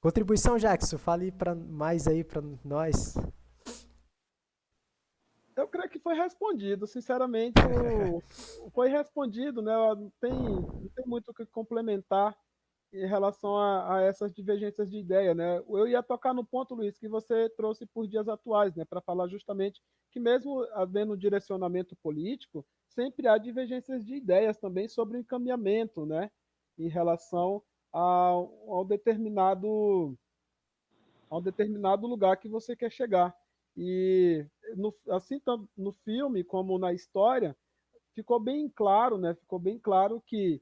Contribuição, Jackson, fale mais aí para nós. Eu creio que foi respondido, sinceramente, foi respondido, né? Não tem muito o que complementar em relação a essas divergências de ideia, né? Eu ia tocar no ponto, Luiz, que você trouxe por dias atuais, né? Para falar justamente que mesmo havendo direcionamento político, sempre há divergências de ideias também sobre o encaminhamento, né? Em relação ao determinado lugar que você quer chegar. E assim, tanto no filme como na história, ficou bem claro, né? Ficou bem claro que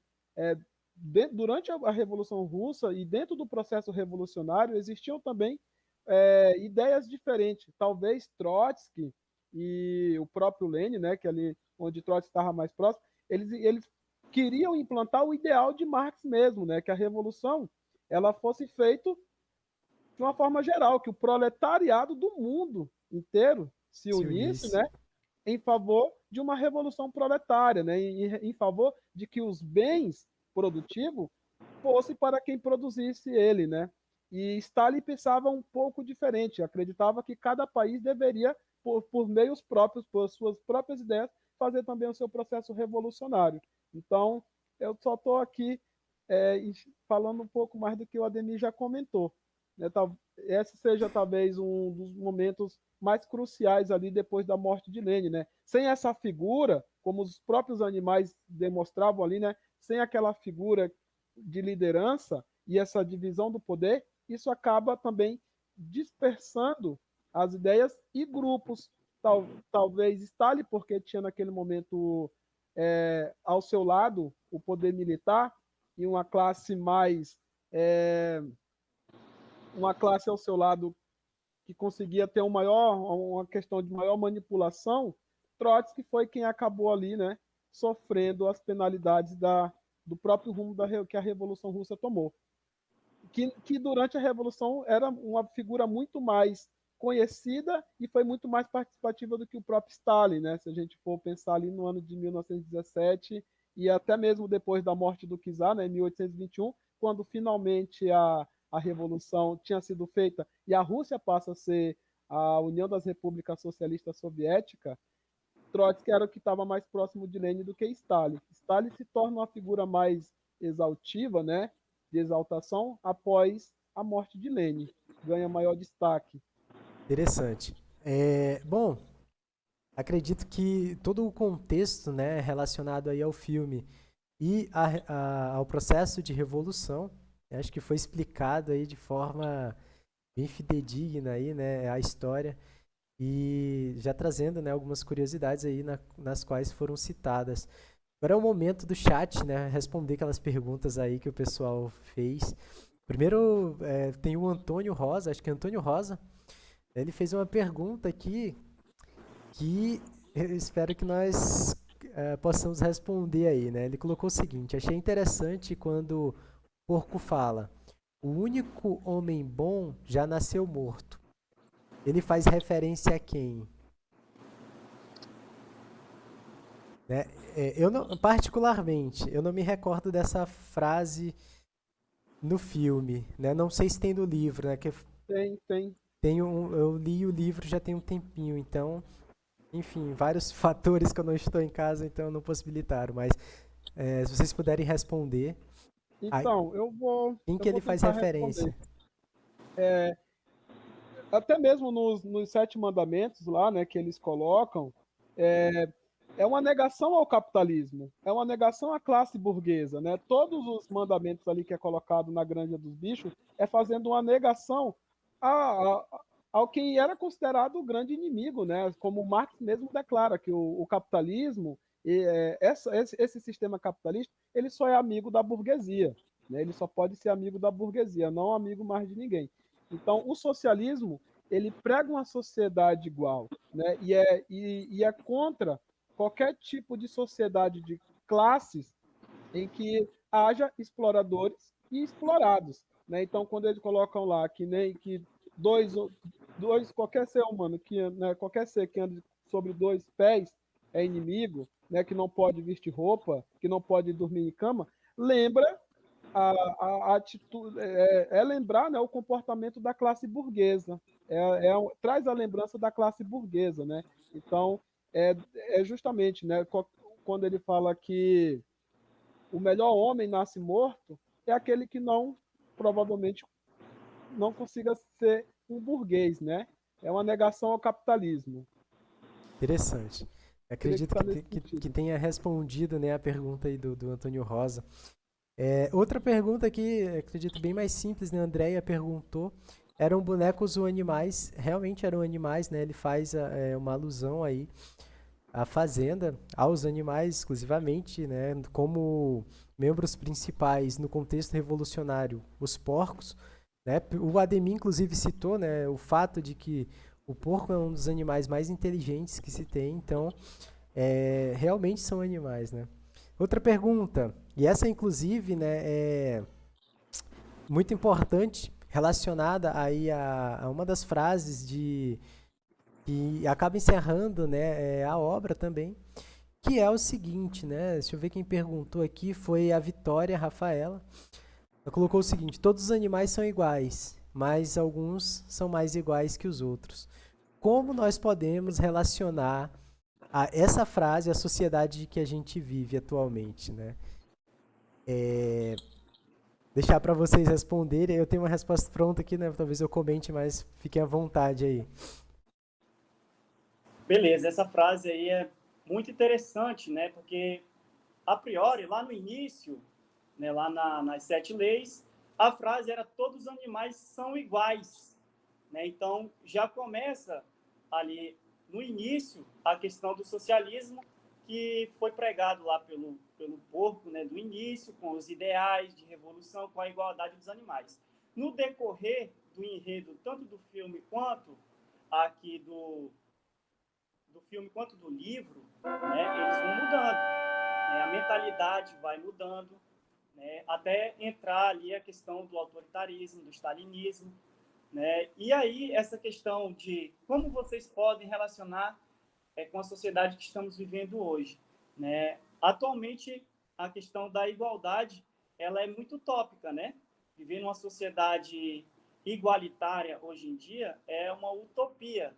durante a Revolução Russa e dentro do processo revolucionário existiam também ideias diferentes. Talvez Trotsky e o próprio Lenin, né? Que ali onde Trotsky estava mais próximo, eles queriam implantar o ideal de Marx mesmo, né? Que a revolução ela fosse feita de uma forma geral, que o proletariado do mundo inteiro se unisse, né, em favor de uma revolução proletária, né, em favor de que os bens produtivos fossem para quem produzisse ele, né. E Stalin pensava um pouco diferente, acreditava que cada país deveria, por meios próprios, por suas próprias ideias, fazer também o seu processo revolucionário. Então, eu só estou aqui falando um pouco mais do que o Ademir já comentou. né? Esse seja talvez um dos momentos mais cruciais ali depois da morte de Lenin, né? Sem essa figura, como os próprios animais demonstravam ali, né? Sem aquela figura de liderança e essa divisão do poder, isso acaba também dispersando as ideias e grupos. Talvez Stalin, porque tinha naquele momento ao seu lado o poder militar e uma classe mais uma classe ao seu lado que conseguia ter uma questão de maior manipulação. Trotsky foi quem acabou ali, né, sofrendo as penalidades do próprio rumo que a Revolução Russa tomou. Que durante a Revolução era uma figura muito mais conhecida e foi muito mais participativa do que o próprio Stalin, né? Se a gente for pensar ali no ano de 1917 e até mesmo depois da morte do czar, né, em 1821, quando finalmente a Revolução tinha sido feita e a Rússia passa a ser a União das Repúblicas Socialistas Soviéticas, Trotsky era o que estava mais próximo de Lenin do que Stalin. Stalin se torna uma figura mais exaltiva, né, de exaltação, após a morte de Lenin. Ganha maior destaque. Interessante. Bom, acredito que todo o contexto, né, relacionado aí ao filme e ao processo de revolução, acho que foi explicado aí de forma bem fidedigna aí, né, a história e já trazendo, né, algumas curiosidades aí nas quais foram citadas. Agora é o momento do chat, né, responder aquelas perguntas aí que o pessoal fez. Primeiro tem o Antônio Rosa, acho que é Antônio Rosa. Ele fez uma pergunta aqui que eu espero que nós possamos responder aí, né? Ele colocou o seguinte: achei interessante quando o porco fala, o único homem bom já nasceu morto. Ele faz referência a quem? Né? Eu não, particularmente, eu não me recordo dessa frase no filme, né? Não sei se tem no livro, né? Que Tem. eu li o livro já tem um tempinho, então, enfim, vários fatores que eu não estou em casa, então não possibilitaram. Mas se vocês puderem responder, então eu vou. quem que ele faz referência? Até mesmo nos 7 mandamentos lá, né, que eles colocam, é uma negação ao capitalismo, é uma negação à classe burguesa, né? Todos os mandamentos ali que é colocado na Granja dos Bichos é fazendo uma negação ao que era considerado o grande inimigo, né? Como Marx mesmo declara que o capitalismo, esse sistema capitalista, ele só é amigo da burguesia, né? Ele só pode ser amigo da burguesia, não amigo mais de ninguém. Então, o socialismo, ele prega uma sociedade igual, né? E é contra qualquer tipo de sociedade de classes em que haja exploradores e explorados, né? Então, quando eles colocam lá que nem que qualquer ser humano né, qualquer ser que anda sobre 2 pés é inimigo, né? Que não pode vestir roupa, que não pode dormir em cama, lembra a atitude, lembrar, né, o comportamento da classe burguesa, traz a lembrança da classe burguesa, né? Então justamente, né, quando ele fala que o melhor homem nasce morto, é aquele que provavelmente não consiga ser um burguês, né? É uma negação ao capitalismo. Interessante. Acredito que tenha respondido, né, a pergunta aí do Antônio Rosa. Outra pergunta aqui, acredito bem mais simples, né? A Andrea perguntou, eram bonecos ou animais? Realmente eram animais, né? Ele faz uma alusão aí à fazenda, aos animais exclusivamente, né? Como membros principais no contexto revolucionário, os porcos, né? O Ademir, inclusive, citou, né, o fato de que o porco é um dos animais mais inteligentes que se tem, então realmente são animais, né? Outra pergunta, e essa inclusive, né, é muito importante, relacionada aí a uma das frases que acaba encerrando, né, a obra também, que é o seguinte, né, deixa eu ver quem perguntou aqui, foi a Vitória Rafaela. Ela colocou o seguinte: todos os animais são iguais, mas alguns são mais iguais que os outros. Como nós podemos relacionar essa frase à sociedade que a gente vive atualmente, né? deixar para vocês responderem. Eu tenho uma resposta pronta aqui, né? Talvez eu comente, mas fiquem à vontade aí. Beleza, essa frase aí é muito interessante, né? Porque, a priori, lá no início, né, lá nas 7 leis, a frase era todos os animais são iguais. Né? Então, já começa ali no início a questão do socialismo, que foi pregado lá pelo Porco, né, do início, com os ideais de revolução, com a igualdade dos animais. No decorrer do enredo, tanto do filme quanto aqui do filme quanto do livro, né, eles vão mudando, né, a mentalidade vai mudando, né, até entrar ali a questão do autoritarismo, do stalinismo, né? E aí essa questão de como vocês podem relacionar com a sociedade que estamos vivendo hoje, né? Atualmente a questão da igualdade ela é muito utópica, né? Viver numa sociedade igualitária hoje em dia é uma utopia,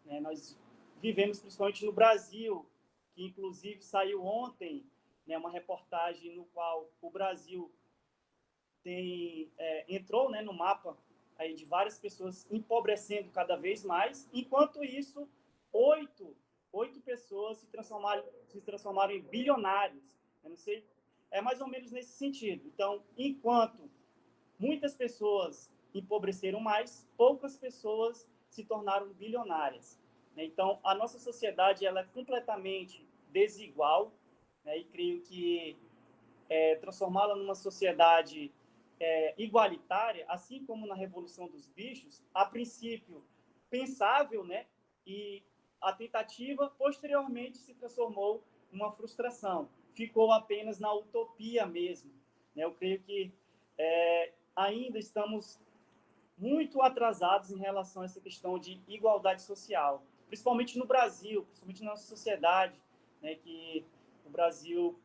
né? Nós vivemos principalmente no Brasil, que inclusive saiu ontem, né, uma reportagem no qual o Brasil entrou, né, no mapa aí de várias pessoas empobrecendo cada vez mais, enquanto isso, oito pessoas se transformaram em bilionários. Eu não sei, é mais ou menos nesse sentido. Então, enquanto muitas pessoas empobreceram mais, poucas pessoas se tornaram bilionárias. Então, a nossa sociedade ela é completamente desigual, né, e creio que transformá-la numa sociedade igualitária, assim como na Revolução dos Bichos, a princípio pensável, né? E a tentativa posteriormente se transformou numa frustração. Ficou apenas na utopia mesmo. Né? Eu creio que ainda estamos muito atrasados em relação a essa questão de igualdade social, principalmente no Brasil, principalmente na nossa sociedade, né? Que o Brasil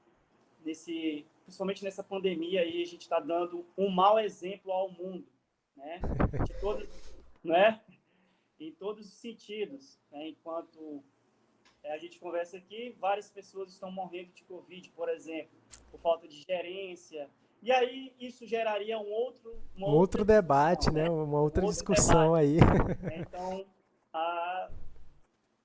principalmente nessa pandemia aí, a gente está dando um mau exemplo ao mundo, né? De todos, né? Em todos os sentidos, né? Enquanto a gente conversa aqui, várias pessoas estão morrendo de Covid, por exemplo, por falta de gerência. E aí isso geraria uma Outro outra debate, discussão, né? né? Uma outra Um outro discussão debate, aí. né? Então,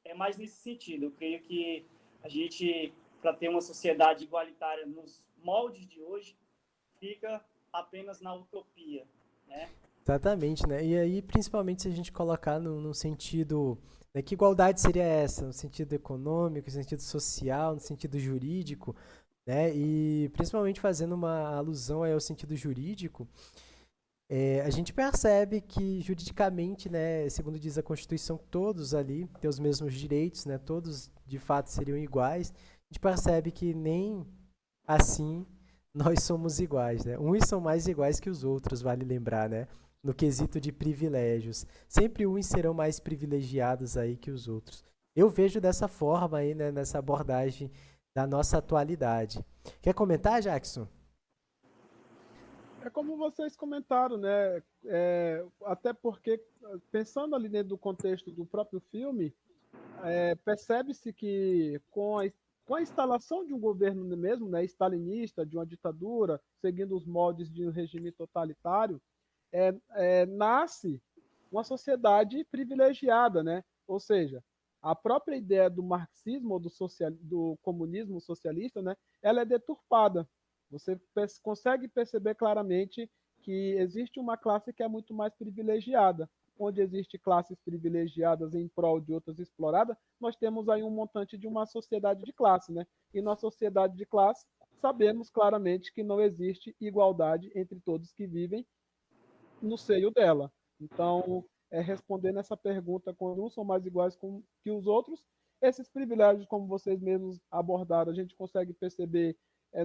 é mais nesse sentido. Eu creio que a gente, para ter uma sociedade igualitária nos moldes de hoje, fica apenas na utopia, né? Exatamente, né? E aí, principalmente se a gente colocar no sentido, né, que igualdade seria essa? No sentido econômico, no sentido social, no sentido jurídico, né? E principalmente fazendo uma alusão aí ao sentido jurídico, a gente percebe que juridicamente, né, segundo diz a Constituição, todos ali têm os mesmos direitos, né? Todos de fato seriam iguais. A gente percebe que nem assim nós somos iguais, né? Uns são mais iguais que os outros, vale lembrar, né? No quesito de privilégios. Sempre uns serão mais privilegiados aí que os outros. Eu vejo dessa forma aí, né, nessa abordagem da nossa atualidade. Quer comentar, Jackson? É como vocês comentaram, né? Até porque, pensando ali dentro do contexto do próprio filme, percebe-se que com a instalação de um governo mesmo, né, stalinista, de uma ditadura, seguindo os moldes de um regime totalitário, nasce uma sociedade privilegiada, né? Ou seja, a própria ideia do marxismo ou do comunismo socialista, né, ela é deturpada. Você consegue perceber claramente que existe uma classe que é muito mais privilegiada. Onde existe classes privilegiadas em prol de outras exploradas, nós temos aí um montante de uma sociedade de classe, né? E na sociedade de classe, sabemos claramente que não existe igualdade entre todos que vivem no seio dela. Então, respondendo essa pergunta, quando uns são mais iguais que os outros, esses privilégios, como vocês mesmos abordaram, a gente consegue perceber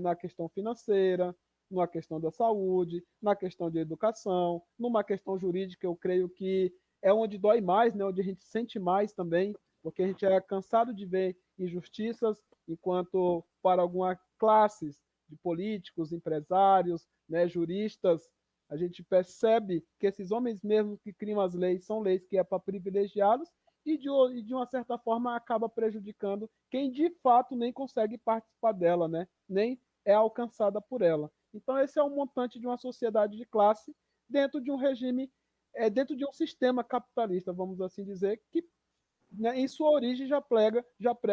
na questão financeira, na questão da saúde, na questão de educação, numa questão jurídica, eu creio que é onde dói mais, né? Onde a gente sente mais também, porque a gente é cansado de ver injustiças, enquanto para algumas classes de políticos, empresários, né, juristas, a gente percebe que esses homens mesmo que criam as leis são leis que é para privilegiá-los e de uma certa forma acaba prejudicando quem de fato nem consegue participar dela, né? Nem é alcançada por ela. Então, esse é um montante de uma sociedade de classe dentro de um regime, dentro de um sistema capitalista, vamos assim dizer, que, né, em sua origem já prega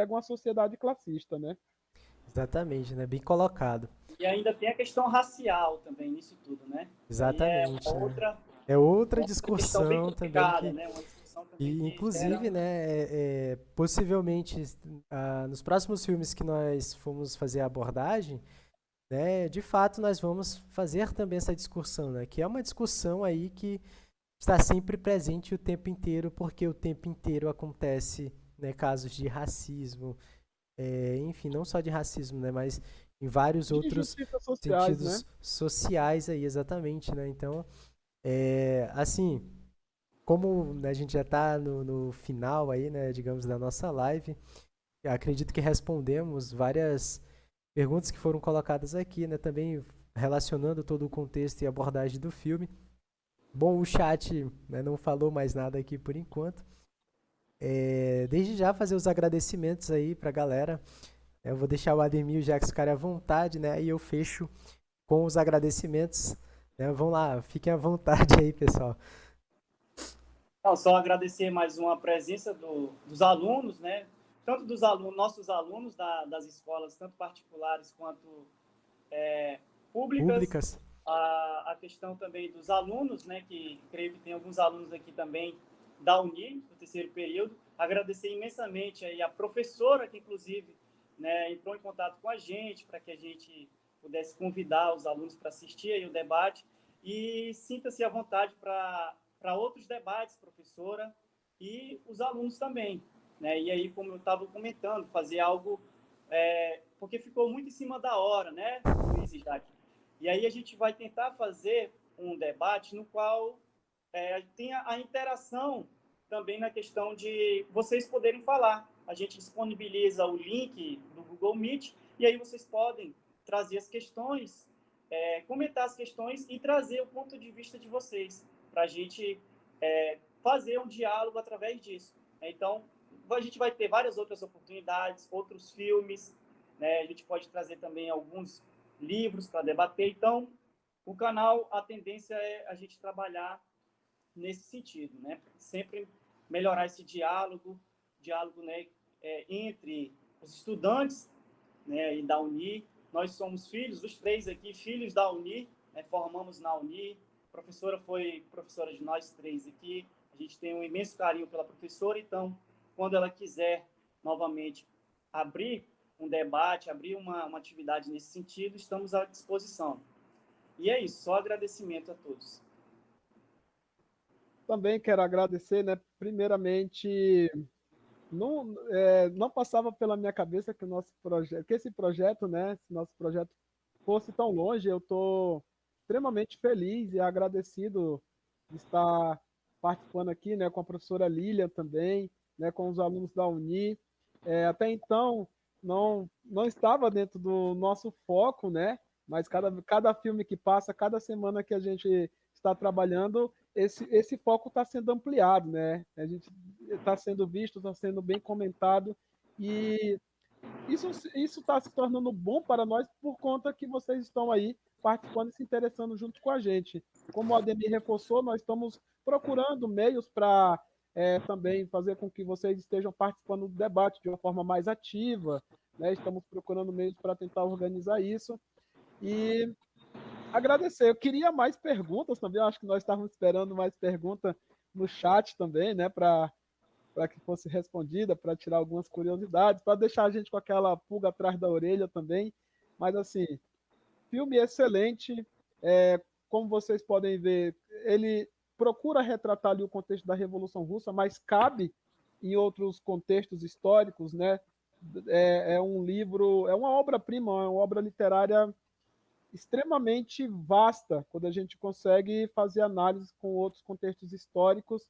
uma sociedade classista, né? Exatamente, né? Bem colocado. E ainda tem a questão racial também nisso tudo, né? E aí é Exatamente, né? outra, É outra outra questão bem discussão também complicada, que, né? Uma discussão também e que gera. inclusive, né, possivelmente nos próximos filmes que nós fomos fazer a abordagem, né, de fato nós vamos fazer também essa discussão, né, que é uma discussão aí que está sempre presente o tempo inteiro, porque o tempo inteiro acontece, né, casos de racismo, enfim, não só de racismo, né, mas em vários De outros injustiças sociais, né? sentidos sociais aí, exatamente, né, então, assim, como, né, a gente já está no final aí, né, digamos, da nossa live, eu acredito que respondemos várias perguntas que foram colocadas aqui, né, também relacionando todo o contexto e abordagem do filme. Bom, o chat, né, não falou mais nada aqui por enquanto. Desde já fazer os agradecimentos aí pra galera. Eu vou deixar o Ademir e o Jax ficarem à vontade, né, e eu fecho com os agradecimentos. Né, vamos lá, fiquem à vontade aí, pessoal. Não, só agradecer mais uma presença dos alunos, né? Tanto dos alunos, nossos alunos das escolas, tanto particulares quanto públicas. Públicas. A questão também dos alunos, né? Que creio que tem alguns alunos aqui também da Uni, do terceiro período. Agradecer imensamente aí a professora que, inclusive, né, entrou em contato com a gente para que a gente pudesse convidar os alunos para assistir aí o debate. E sinta-se à vontade para outros debates, professora, e os alunos também. Né? E aí, como eu estava comentando, fazer algo, porque ficou muito em cima da hora, né, Luiz e Jaque? E aí a gente vai tentar fazer um debate no qual tenha a interação também na questão de vocês poderem falar. A gente disponibiliza o link do Google Meet e aí vocês podem trazer as questões, comentar as questões e trazer o ponto de vista de vocês para a gente fazer um diálogo através disso. Então, a gente vai ter várias outras oportunidades, outros filmes, né? A gente pode trazer também alguns livros para debater. Então, o canal, a tendência é a gente trabalhar nesse sentido, né? Sempre melhorar esse diálogo, né, entre os estudantes, né, e da Uni. Nós somos filhos, os três aqui, filhos da Uni, né, formamos na Uni. A professora foi professora de nós três aqui. A gente tem um imenso carinho pela professora, então, quando ela quiser novamente abrir um debate, abrir uma atividade nesse sentido, estamos à disposição. E é isso, só agradecimento a todos. Também quero agradecer, né? Primeiramente, não passava pela minha cabeça que o nosso projeto, que esse projeto, né? Esse nosso projeto fosse tão longe. Eu estou extremamente feliz e agradecido de estar participando aqui, né? Com a professora Lília também, né? Com os alunos da Uni. Até então não estava dentro do nosso foco, né? Mas cada filme que passa, cada semana que a gente está trabalhando, esse foco está sendo ampliado, né? A gente está sendo visto, está sendo bem comentado e isso está se tornando bom para nós por conta que vocês estão aí participando e se interessando junto com a gente. Como o Ademir reforçou, nós estamos procurando meios para também fazer com que vocês estejam participando do debate de uma forma mais ativa, né? Estamos procurando meios para tentar organizar isso e agradecer. Eu queria mais perguntas também, eu acho que nós estávamos esperando mais perguntas no chat também, né, para que fosse respondida, para tirar algumas curiosidades, para deixar a gente com aquela pulga atrás da orelha também. Mas, assim, filme excelente. Como vocês podem ver, ele procura retratar ali o contexto da Revolução Russa, mas cabe em outros contextos históricos, né? É um livro, é uma obra-prima, é uma obra literária extremamente vasta, quando a gente consegue fazer análise com outros contextos históricos.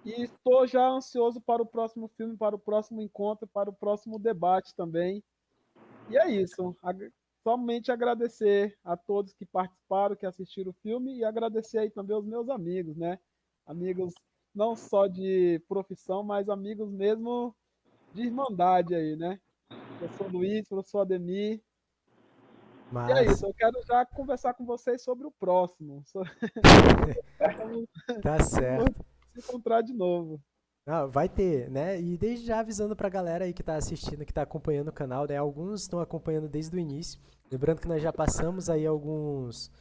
E estou já ansioso para o próximo filme, para o próximo encontro, para o próximo debate também. E é isso. Somente agradecer a todos que participaram, que assistiram o filme e agradecer aí também aos meus amigos, né? Amigos não só de profissão, mas amigos mesmo de irmandade aí, né? Professor Luiz, professor Ademir. E é Mas isso, eu quero já conversar com vocês sobre o próximo. Vamos tá certo. se encontrar de novo. Não, vai ter, né? E desde já avisando pra galera aí que tá assistindo, que tá acompanhando o canal, né? Alguns estão acompanhando desde o início. Lembrando que nós já passamos aí alguns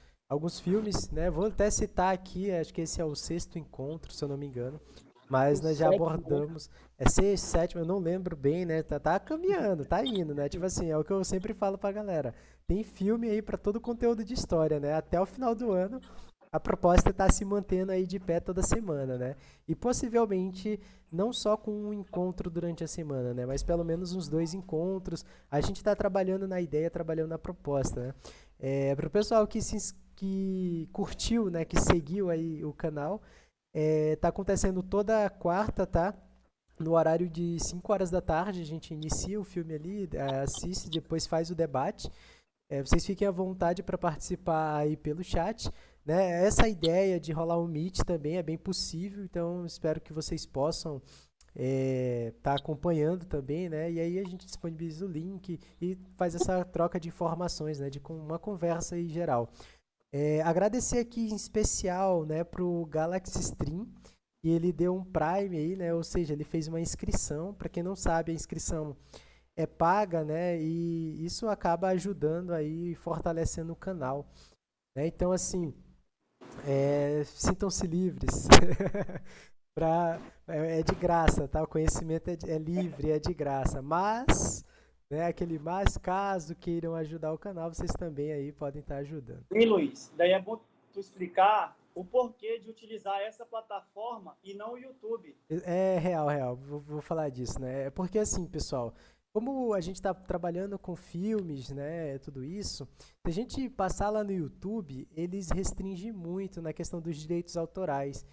filmes, né? Vou até citar aqui, acho que esse é o sexto encontro, se eu não me engano. Mas O nós já sétimo, né? abordamos. É sexto, sétimo, eu não lembro bem, né? Tá caminhando, tá indo, né? Tipo assim, é o que eu sempre falo pra galera. Tem filme aí pra todo conteúdo de história, né? Até o final do ano, a proposta é estar se mantendo aí de pé toda semana, né? E possivelmente não só com um encontro durante a semana, né? Mas pelo menos uns 2 encontros. A gente está trabalhando na ideia, trabalhando na proposta, né? Para o pessoal que curtiu, né? Que seguiu aí o canal, tá acontecendo toda quarta, tá? No horário de 5 horas da tarde, a gente inicia o filme ali, assiste, depois faz o debate. Vocês fiquem à vontade para participar aí pelo chat, né? Essa ideia de rolar um Meet também é bem possível, então espero que vocês possam tá acompanhando também, né? E aí a gente disponibiliza o link e faz essa troca de informações, né? De uma conversa aí geral. Agradecer aqui em especial, né, pro Galaxy Stream, e ele deu um Prime aí, né? Ou seja, ele fez uma inscrição. Para quem não sabe, a inscrição é paga, né? E isso acaba ajudando aí, fortalecendo o canal, né? Então, assim, sintam-se livres. É de graça, tá? O conhecimento é livre, é de graça. Mas, né, aquele mais caso queiram ajudar o canal, vocês também aí podem estar ajudando. E Luiz, daí é bom tu explicar o porquê de utilizar essa plataforma e não o YouTube. É real. Vou falar disso, né? É porque assim, pessoal, como a gente está trabalhando com filmes, né, tudo isso, se a gente passar lá no YouTube, eles restringem muito na questão dos direitos autorais.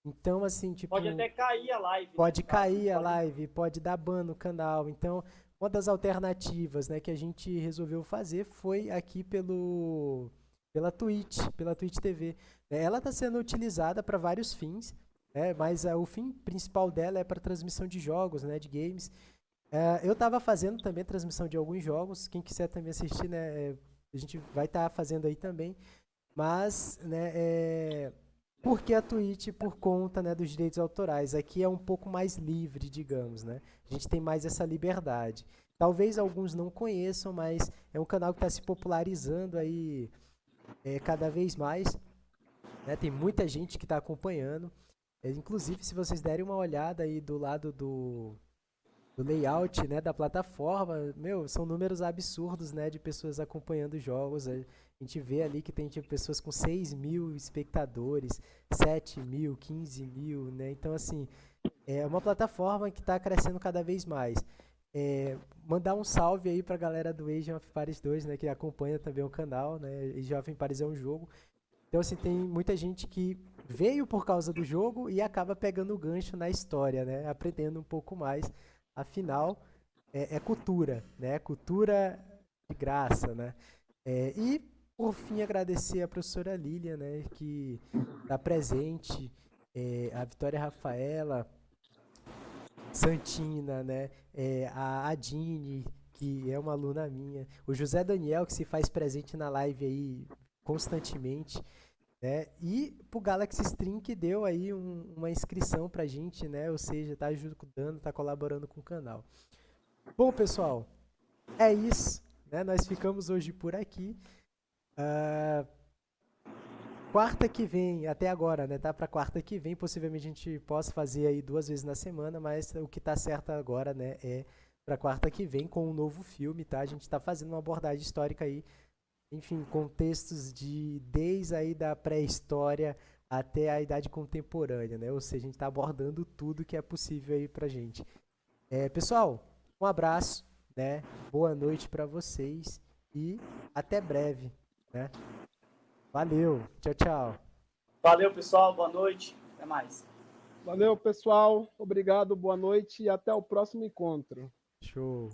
Então, assim, tipo, Pode até cair a live. pode né, no caso, cair a pode- live, pode dar ban no canal. Então, uma das alternativas, né, que a gente resolveu fazer foi aqui pela Twitch TV. Ela está sendo utilizada para vários fins, mas o fim principal dela é para transmissão de jogos, né, de games. Eu estava fazendo também transmissão de alguns jogos. Quem quiser também assistir, né, a gente vai estar fazendo aí também. Mas, né, porque a Twitch, por conta, né, dos direitos autorais, aqui é um pouco mais livre, digamos, né? A gente tem mais essa liberdade. Talvez alguns não conheçam, mas é um canal que está se popularizando aí cada vez mais, né? Tem muita gente que está acompanhando. Inclusive, se vocês derem uma olhada aí do lado do layout, né, da plataforma, meu, são números absurdos, né, de pessoas acompanhando jogos. A gente vê ali que tem tipo, pessoas com 6 mil espectadores, 7 mil, 15 mil, né? Então, assim, é uma plataforma que está crescendo cada vez mais. Mandar um salve aí pra galera do Age of Empires 2, né, que acompanha também o canal, né? Age of Empires é um jogo. Então, assim, tem muita gente que veio por causa do jogo e acaba pegando o gancho na história, né? Aprendendo um pouco mais. Afinal, é cultura, né? Cultura de graça, né? E, por fim, agradecer a professora Lilian, né? Que está presente, a Vitória Rafaela, Santina, né? A Adine, que é uma aluna minha. O José Daniel, que se faz presente na live aí constantemente, né? E pro Galaxy Stream que deu aí uma inscrição pra gente, né? Ou seja, tá ajudando, tá colaborando com o canal. Bom, pessoal, é isso, né? Nós ficamos hoje por aqui. Quarta que vem, até agora, né? Tá pra quarta que vem, possivelmente a gente possa fazer aí 2 vezes na semana, mas o que tá certo agora, né, é pra quarta que vem com um novo filme, tá? A gente tá fazendo uma abordagem histórica aí, enfim, contextos desde aí da pré-história até a idade contemporânea, né? Ou seja, a gente tá abordando tudo que é possível aí pra gente. Pessoal, um abraço, né? Boa noite pra vocês e até breve, né? Valeu, tchau. Valeu, pessoal. Boa noite. Até mais. Valeu, pessoal. Obrigado, boa noite e até o próximo encontro. Show.